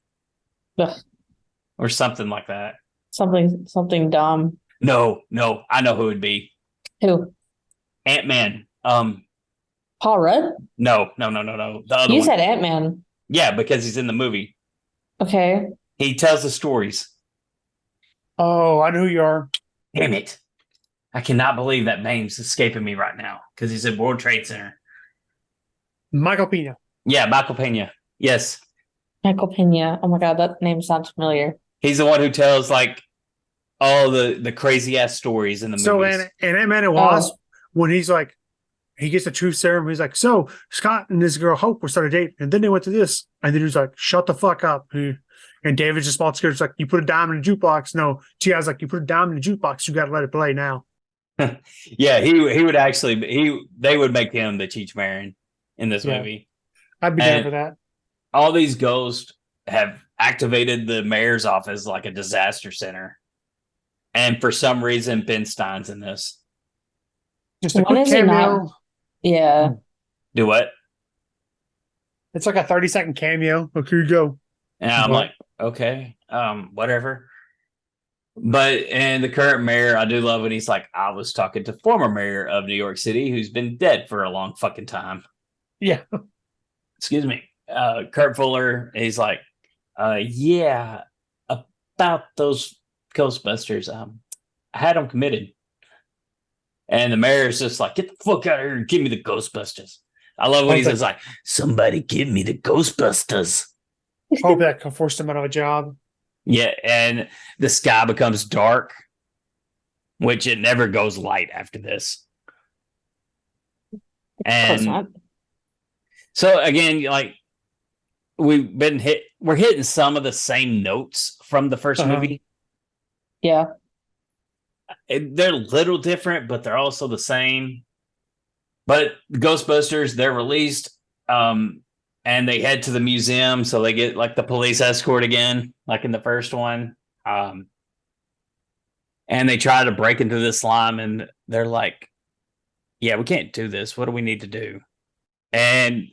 Ugh. Or something like that. Something dumb. No, I know who it'd be. Who? Ant-Man. Paul Rudd? No. The other You one. said Ant-Man. Yeah, because he's in the movie. Okay. He tells the stories. Oh, I know who you are. Damn it. I cannot believe that name's escaping me right now because he's at World Trade Center. Michael Pena. Yeah, Michael Pena. Yes. Michael Pena. Oh my God, that name sounds familiar. He's the one who tells, like, all the crazy ass stories in the So movies. in Ant-Man and Wasp, when he's like, he gets a truth serum, he's like, so Scott and this girl Hope were started dating, and then they went to this, and then he was like, shut the fuck up. And David's just small scared. It's like, you put a dime in a jukebox. No, G.I.'s like, you put a dime in a jukebox, you got to let it play now. Yeah, he would actually they would make him the Cheech Marin in this movie. I'd be down for that. All these ghosts have activated the mayor's office like a disaster center. And for some reason, Ben Stein's in this. Just a When quick is he not? cameo. Yeah. Do what? It's like a 30-second cameo. Okay, here you go. And I'm like, okay, whatever. But and the current mayor, I do love when he's like, I was talking to former mayor of New York City who's been dead for a long fucking time. Yeah. Excuse me. Kurt Fuller, he's like, yeah, about those Ghostbusters. I had them committed. And the mayor's just like, get the fuck out of here and give me the Ghostbusters. I love when he says like, somebody give me the Ghostbusters. Hope that forced him out of a job. Yeah, and the sky becomes dark, which it never goes light after this. And so again, like we're hitting some of the same notes from the first movie. Yeah. They're a little different, but they're also the same. But Ghostbusters, they're released, and they head to the museum, so they get like the police escort again, like in the first one. And they try to break into the slime, and they're like, "Yeah, we can't do this. What do we need to do?" And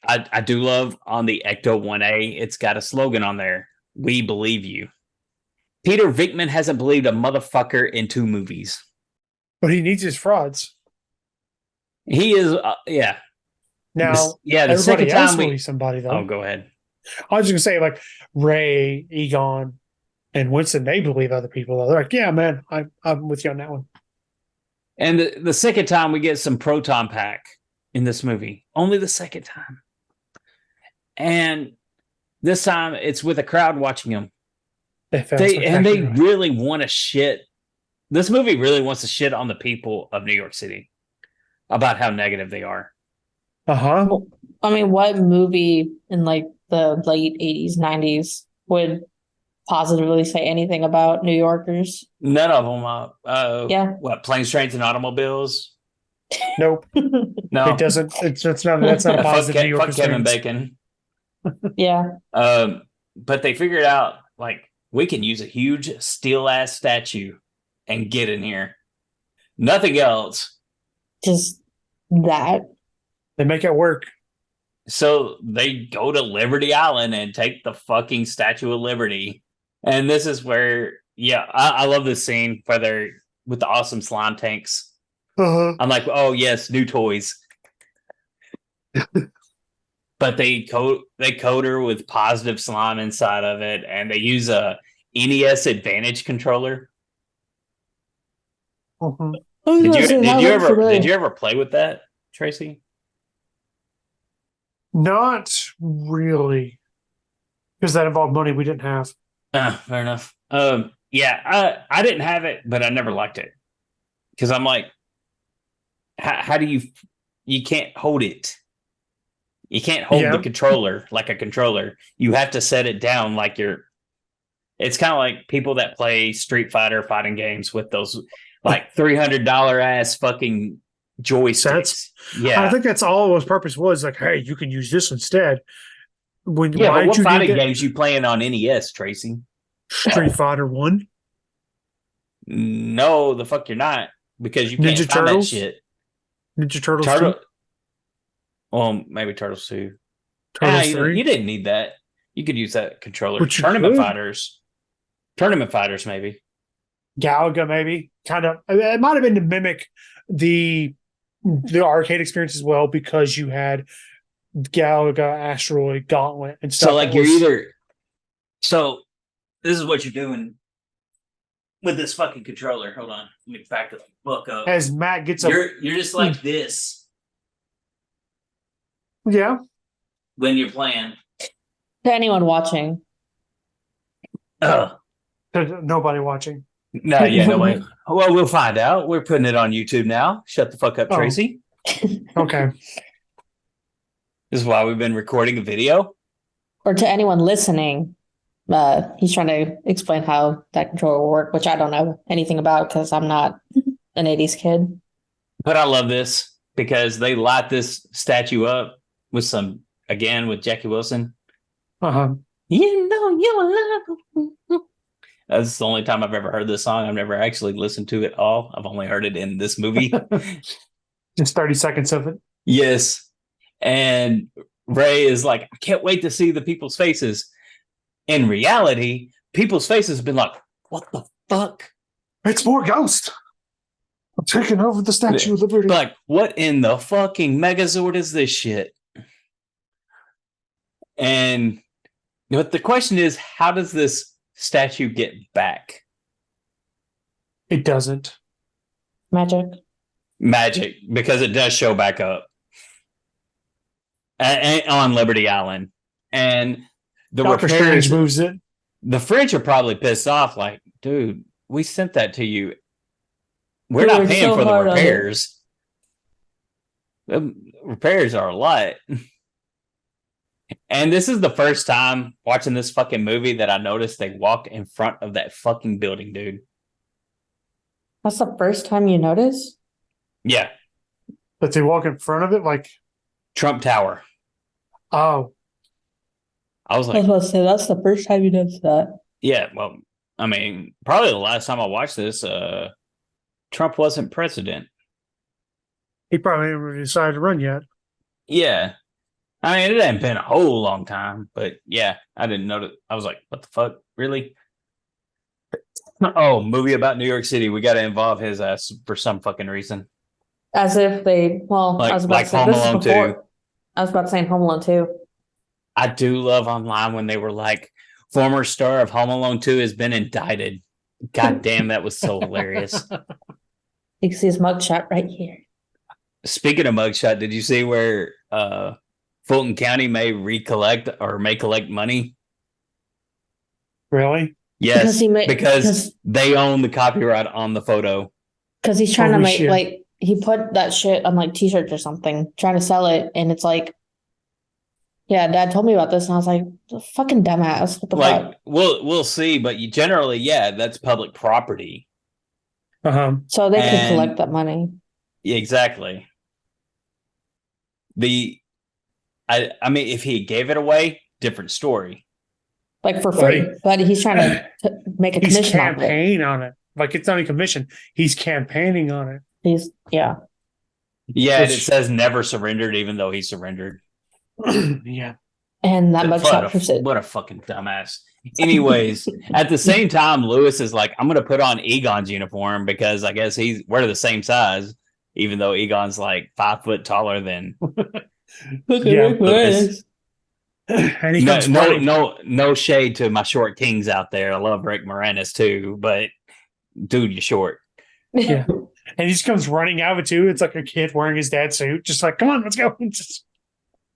I do love on the Ecto 1A, it's got a slogan on there: "We believe you." Peter Venkman hasn't believed a motherfucker in 2 movies. But he needs his frauds. He is, yeah. Now, the second time believes somebody, though. Oh, go ahead. I was just going to say, like, Ray, Egon, and Winston, they believe other people. They're like, yeah, man, I'm with you on that one. And the second time we get some proton pack in this movie. Only the second time. And this time it's with a crowd watching them. They really want to shit. This movie really wants to shit on the people of New York City about how negative they are. Uh-huh. I mean, what movie in like the late 80s, 90s would positively say anything about New Yorkers? None of them. Yeah. What, Planes, Trains, and Automobiles? Nope. No. It doesn't. That's not a positive New York fuck Kevin experience. Bacon. Yeah. But they figured out, like, we can use a huge steel-ass statue and get in here. Nothing else. Just that. They make it work. So they go to Liberty Island and take the fucking Statue of Liberty. And this is where, I love this scene where they're with the awesome slime tanks. Uh-huh. I'm like, oh yes, new toys. But they coat her with positive slime inside of it, and they use a NES Advantage controller. Uh-huh. Did you ever play with that, Tracy? Not really, because that involved money we didn't have. Fair enough. I didn't have it, but I never liked it because I'm like, how do you can't hold it? You can't hold the controller like a controller. You have to set it down like it's kind of like people that play Street Fighter fighting games with those like $300 ass fucking joysticks. Yeah. I think that's all his purpose was. Like, hey, you can use this instead. But what fighting games you playing on NES, Tracy? Street Fighter 1? No, the fuck you're not. Because you can't Ninja find Turtles? that shit. Ninja Turtles 2? Well, maybe Turtles 2. Turtles 3? You didn't need that. You could use that controller. But you Tournament could. Fighters. Tournament Fighters, maybe. Galaga, maybe. Kind of. It might have been to mimic the arcade experience as well, because you had Galaga, Asteroid, Gauntlet, and stuff. So, like, So, this is what you're doing with this fucking controller. Hold on. Let me back the book up. As Matt gets You're just like this Yeah. when you're playing. To anyone watching. To nobody watching. No, yeah, no way. Well, we'll find out. We're putting it on YouTube now. Shut the fuck up, Oh. Tracy. Okay. This is why we've been recording a video. Or to anyone listening, he's trying to explain how that controller will work, which I don't know anything about because I'm not an 80s kid. But I love this because they light this statue up with with Jackie Wilson. Uh-huh. You know you love. That's the only time I've ever heard this song. I've never actually listened to it all. I've only heard it in this movie. Just 30 seconds of it. Yes. And Ray is like, I can't wait to see the people's faces. In reality, people's faces have been like, what the fuck? It's more Ghost. I'm taking over the Statue of Liberty. Like, what in the fucking Megazord is this shit? But the question is, how does this statue get back? It doesn't. Magic, because it does show back up on Liberty Island. And the Doctor Strange moves it. The French are probably pissed off, like, dude, we sent that to you. We're not paying for the repairs. The repairs are a lot. And this is the first time watching this fucking movie that I noticed they walk in front of that fucking building, dude. That's the first time you notice? Yeah. But they walk in front of it like Trump Tower. Oh. I was I like, was about to say, that's the first time you noticed that. yeah, well, I mean, probably the last time I watched this, Trump wasn't president. He probably haven't decided to run yet. Yeah. I mean, it hadn't been a whole long time, but yeah, I didn't know that. I was like, what the fuck? Really? Oh, movie about New York City. We got to involve his ass for some fucking reason. As if they, well, Like, I was about to say Home this Alone before. 2. I was about to say in Home Alone 2. I do love online when they were like, former star of Home Alone 2 has been indicted. God damn, that was so hilarious. You can see his mugshot right here. Speaking of mugshot, did you see where Fulton County may collect money? Really? Yes, because they own the copyright on the photo. Because he's trying to make, shit. like, he put that shit on, like, t-shirts or something, trying to sell it, and it's like, yeah, Dad told me about this, and I was like, fucking dumbass, what the fuck? We'll see, but generally, yeah, that's public property. Uh-huh. So they could collect that money. Yeah, exactly. I mean, if he gave it away, different story. Like, for free. Right. But he's trying to make a He's commission on it. campaigning on it. Like, it's not a commission. He's campaigning on it. Yeah, and it says never surrendered, even though he surrendered. Yeah. And that mugshot proves it. What a fucking dumbass. Anyways, at the same time, Lewis is like, I'm going to put on Egon's uniform because I guess we're the same size, even though Egon's like 5 foot taller than. Yeah. And he comes running. No shade to my short kings out there. I love Rick Moranis too, but dude, you're short. Yeah. And he just comes running out of it too. It's like a kid wearing his dad's suit, just like, come on, let's go.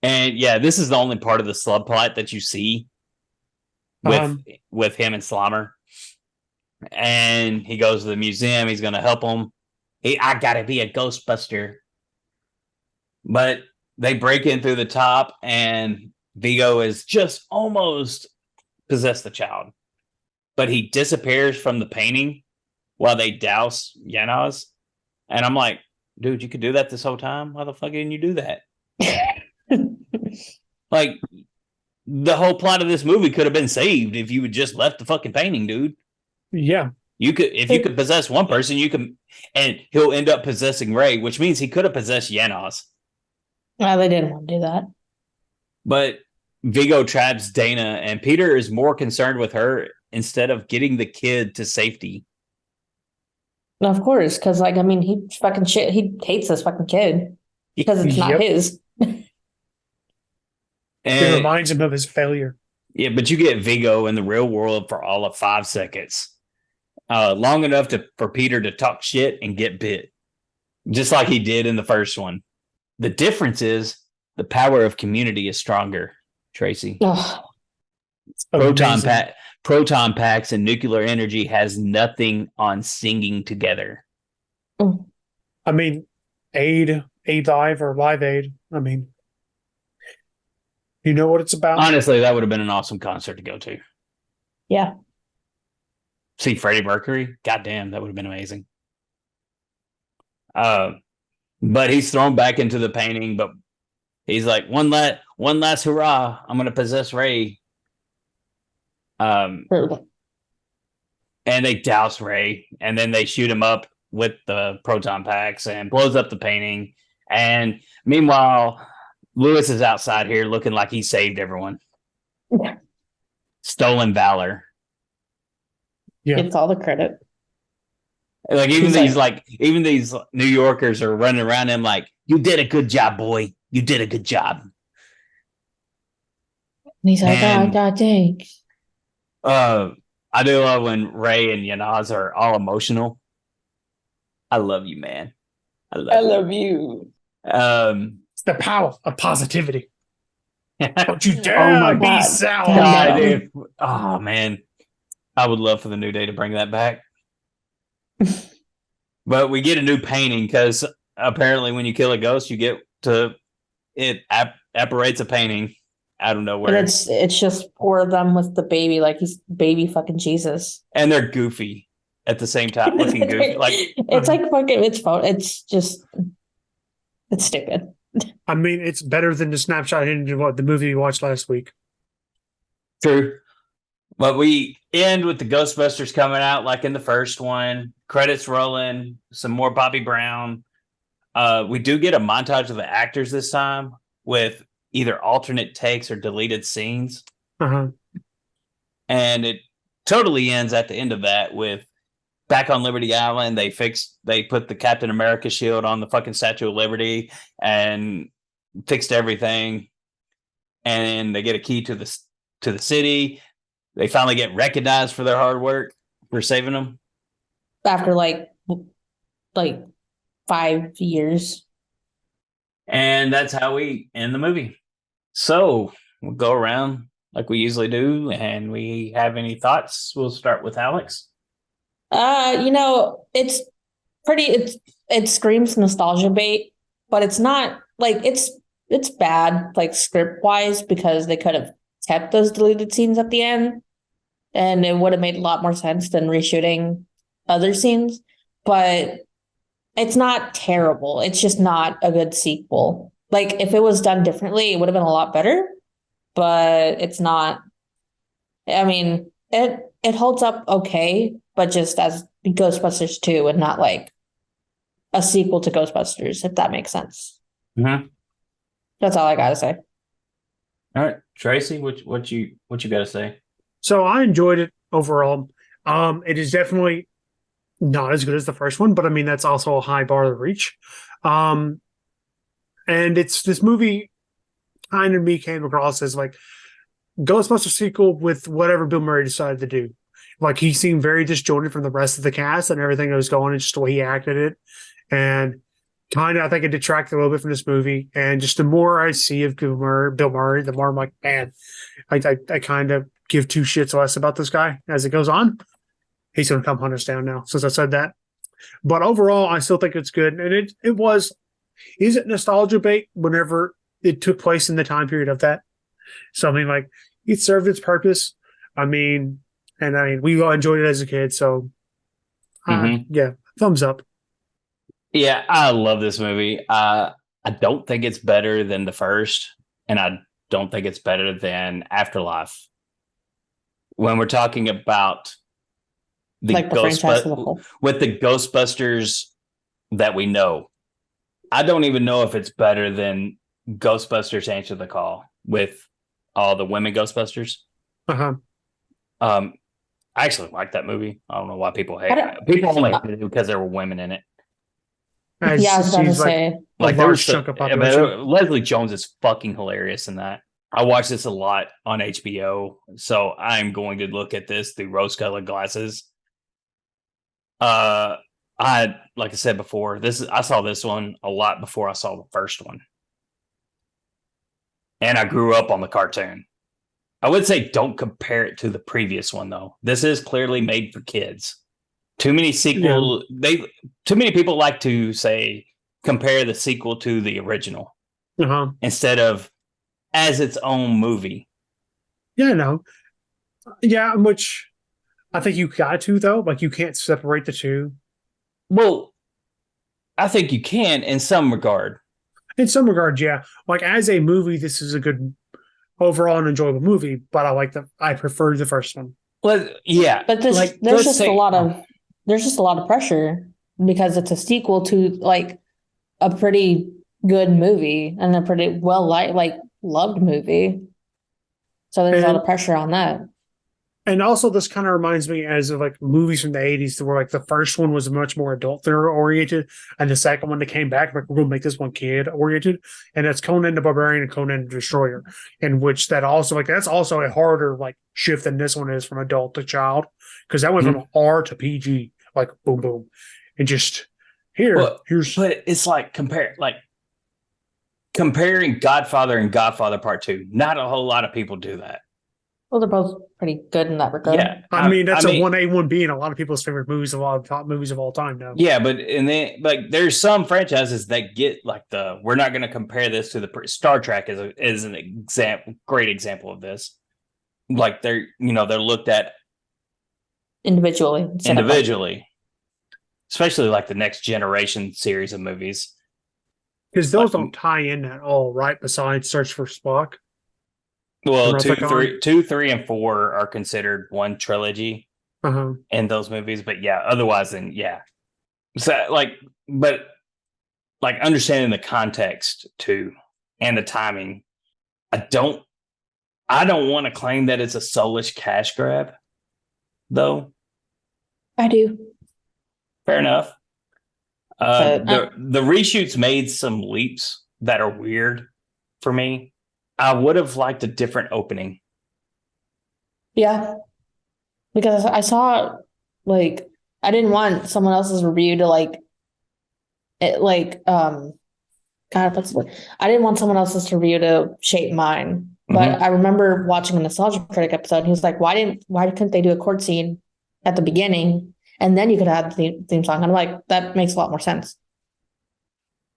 And yeah, this is the only part of the subplot that you see with him and Slimer. And he goes to the museum. He's going to help him. I got to be a Ghostbuster. But they break in through the top, and Vigo is just almost possessed the child. But he disappears from the painting while they douse Janos. And I'm like, dude, you could do that this whole time? Why the fuck didn't you do that? Like, the whole plot of this movie could have been saved if you had just left the fucking painting, dude. Yeah. If you could possess one person, you can, and he'll end up possessing Ray, which means he could have possessed Janos. Well, they didn't want to do that. But Vigo traps Dana, and Peter is more concerned with her instead of getting the kid to safety. Of course, because, like, I mean, he hates this fucking kid because it's not his. It reminds him of his failure. Yeah, but you get Vigo in the real world for all of 5 seconds. Long enough for Peter to talk shit and get bit. Just like he did in the first one. The difference is the power of community is stronger, Tracy. proton packs and nuclear energy has nothing on singing together. I mean, Aid Live or Live Aid. I mean, you know what it's about? Honestly, that would have been an awesome concert to go to. Yeah. See Freddie Mercury? Goddamn, that would have been amazing. But he's thrown back into the painting, but he's like, one last hurrah, I'm gonna possess Ray. And they douse Ray, and then they shoot him up with the proton packs and blows up the painting. And meanwhile, Lewis is outside here looking like he saved everyone. Yeah. Stolen valor. Yeah. It's all the credit. Like even these New Yorkers are running around him like, you did a good job, boy. You did a good job. And he's like, thanks. I do love when Ray and Yanaz are all emotional. I love you, man. I love you. It's the power of positivity. Don't you dare be sour. God, dude. Oh, man. I would love for the New Day to bring that back. But we get a new painting because apparently when you kill a ghost, you get to it apparates a painting out of nowhere. And it's just four of them with the baby, like he's baby fucking Jesus. And they're goofy at the same time. Looking goofy. Like it's like fucking it's just it's stupid. I mean, it's better than the snapshot into what the movie we watched last week. True. But we end with the Ghostbusters coming out like in the first one. Credits rolling. Some more Bobby Brown. We do get a montage of the actors this time with either alternate takes or deleted scenes. Uh-huh. And it totally ends at the end of that with back on Liberty Island. They put the Captain America shield on the fucking Statue of Liberty and fixed everything. And they get a key to the city. They finally get recognized for their hard work for saving them. After like 5 years. And that's how we end the movie. So we'll go around like we usually do. And we have any thoughts? We'll start with Alex. It's pretty, it screams nostalgia bait, but it's not like it's bad, like script wise, because they could have kept those deleted scenes at the end and it would have made a lot more sense than reshooting other scenes, but it's not terrible. It's just not a good sequel. Like if it was done differently, it would have been a lot better, but it's not. I mean, it holds up okay, but just as Ghostbusters 2 and not like a sequel to Ghostbusters, if that makes sense. Mm-hmm. That's all I gotta say. All right, Tracy, what you got to say? So I enjoyed it overall. It is definitely not as good as the first one, but I mean that's also a high bar to reach. And it's this movie kind of me came across as like Ghostbusters sequel with whatever Bill Murray decided to do. Like he seemed very disjointed from the rest of the cast and everything that was going, and just the way he acted it, and kind of I think it detracted a little bit from this movie. And just the more I see of Bill Murray, the more I'm like, man, I kind of give two shits less about this guy as it goes on. He's going to come hunt us down now, since I said that. But overall, I still think it's good. And is it nostalgia bait whenever it took place in the time period of that? So, I mean, like, it served its purpose. I mean, we all enjoyed it as a kid. So, yeah, thumbs up. Yeah, I love this movie. I don't think it's better than the first, and I don't think it's better than Afterlife. When we're talking about the with the Ghostbusters that we know, I don't even know if it's better than Ghostbusters Answer the Call with all the women Ghostbusters. Uh-huh. I actually like that movie. I don't know why people hate it. People only hate it because there were women in it. I was about to say. Like there was chunk of population. Leslie Jones is fucking hilarious in that. I watch this a lot on HBO, so I'm going to look at this through rose-colored glasses. Like I said before, I saw this one a lot before I saw the first one, and I grew up on the cartoon. I would say don't compare it to the previous one though. This is clearly made for kids. Too many sequel too many people like to say compare the sequel to the original instead of as its own movie. Yeah, no. Yeah, which I think you got to though. Like you can't separate the two. Well, I think you can in some regard. In some regards, yeah. Like as a movie, this is a good overall and enjoyable movie, but I prefer the first one. Well, yeah. But there's just a lot of pressure because it's a sequel to like a pretty good movie and a pretty loved movie. So there's a lot of pressure on that. And also, this kind of reminds me as of like movies from the 80s, where like the first one was much more adult oriented, and the second one that came back, like we're going to make this one kid oriented, and that's Conan the Barbarian and Conan the Destroyer, in which that's also a harder like shift than this one is from adult to child, because that went from R to PG, like boom boom, and just here's. But it's like comparing Godfather and Godfather Part 2. Not a whole lot of people do that. Well, they're both pretty good in that regard. Yeah, I mean that's a 1A 1B in a lot of people's favorite movies of all top movies of all time now. Yeah, but there's some franchises that get like we're not going to compare this to the Star Trek is an great example of this. Like they're looked at individually, especially like the Next Generation series of movies, because those don't tie in at all, right? Besides Search for Spock. Well, 2, 3, and 4 are considered one trilogy in those movies, but yeah, otherwise, then yeah. So but understanding the context too and the timing, I don't want to claim that it's a soulish cash grab, though. I do. Fair enough. The reshoots made some leaps that are weird for me. I would have liked a different opening. Yeah. Because I saw I didn't want someone else's review to I didn't want someone else's review to shape mine. But I remember watching a Nostalgia Critic episode and he was like, why couldn't they do a chord scene at the beginning and then you could have the theme song? And I'm like, that makes a lot more sense.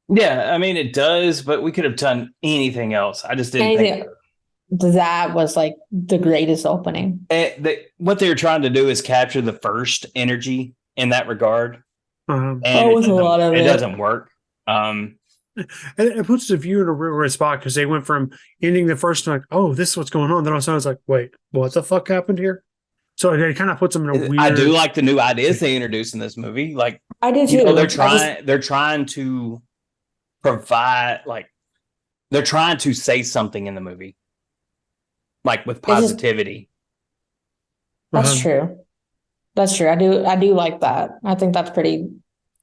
Yeah, I mean, it does, but we could have done anything else. I just didn't think that was like the greatest opening. What they were trying to do is capture the first energy in that regard. And it doesn't work. It puts the viewer in a real weird spot because they went from ending the first like, oh, this is what's going on. Then all of a sudden it's like, wait, what the fuck happened here? So it kind of puts them in a weird. I do like the new ideas they introduced in this movie. Like I did too. They're trying to provide they're trying to say something in the movie, like with positivity. That's true. That's true. I do like that. I think that's pretty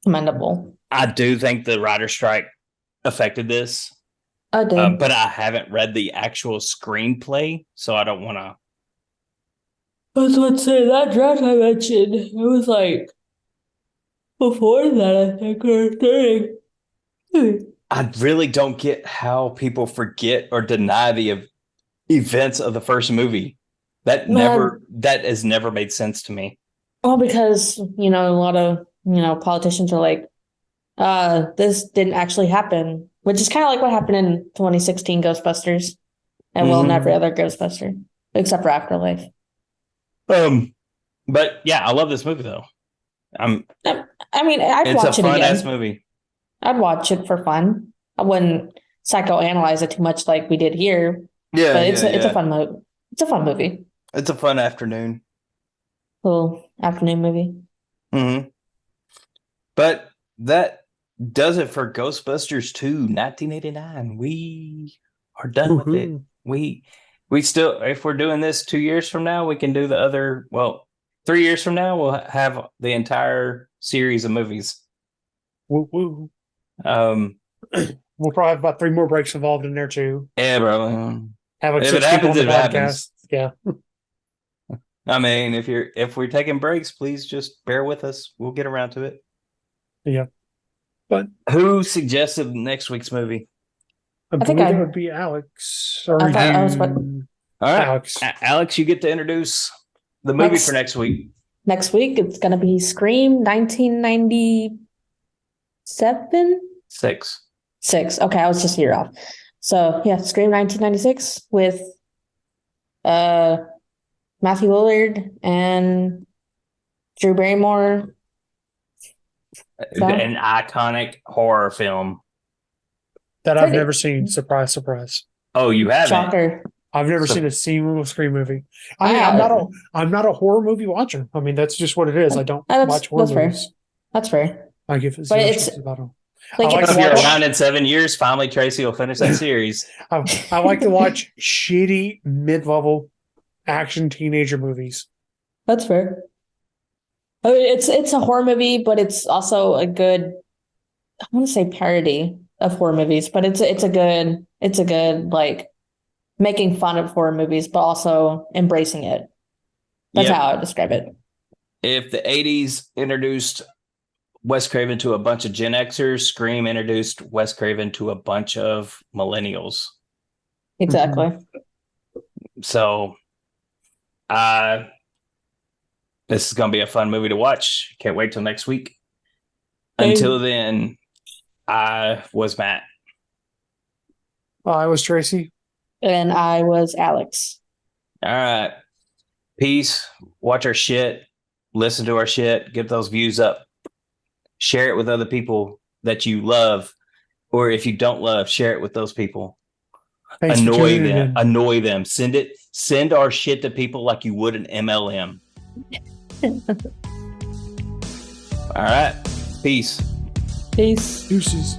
commendable. I do think the writer's strike affected this. I do, but I haven't read the actual screenplay, so I don't want to. I was about to say that draft I mentioned. It was like before that, I think, or during. I really don't get how people forget or deny the events of the first movie. That has never made sense to me. Well, because a lot of politicians are like, this didn't actually happen, which is kind of like what happened in 2016 Ghostbusters, and in every other Ghostbuster except for Afterlife. But yeah, I love this movie though. I mean, I'd watch it again. It's a fun ass movie. I'd watch it for fun. I wouldn't psychoanalyze it too much like we did here. Yeah, but it's a fun movie. It's a fun movie. It's a fun afternoon. Little afternoon movie. But that does it for Ghostbusters 2, 1989. We are done with it. We still, if we're doing this 2 years from now, we can do the other. Well, 3 years from now, we'll have the entire series of movies. Woo woo. We'll probably have about 3 more breaks involved in there too. Yeah, bro. If it happens, it happens. Yeah. I mean, if we're taking breaks, please just bear with us. We'll get around to it. Yeah. But who suggested next week's movie? I think it would be Alex. I was about All right, Alex. Alex, you get to introduce the movie Next. for next week. Next week, it's going to be Scream 1997? 6. 6. Okay, I was just a year off. So, yeah, Scream 1996 with Matthew Lillard and Drew Barrymore. So, An iconic horror film. That I've Pretty- never seen. Surprise, surprise. Oh, you haven't? shocker. I've never So- seen a single Scream movie. I I mean, have. I'm not a horror movie watcher. I mean, that's just what it is. I don't watch horror That's fair. movies. That's fair. I give it But zero it's- shits about them. Like, I like it's to If you're watch- around in 7 years, finally Tracy will finish that series. I like to watch shitty mid-level action teenager movies. That's fair. I mean, it's a horror movie, but it's also a good, I want to say parody of horror movies, but it's a good like making fun of horror movies, but also embracing it. That's Yep. how I would describe it. If the 80s introduced Wes Craven to a bunch of Gen Xers, Scream introduced Wes Craven to a bunch of millennials. Exactly. So, this is going to be a fun movie to watch. Can't wait till next week. Hey. Until then, I was Matt. I was Tracy. And I was Alex. All right. Peace. Watch our shit. Listen to our shit. Get those views up. Share it with other people that you love. Or if you don't love, share it with those people. Thanks for Annoy tuning them. in. Annoy them. Send our shit to people like you would an MLM. All right. Peace. Peace. Deuces.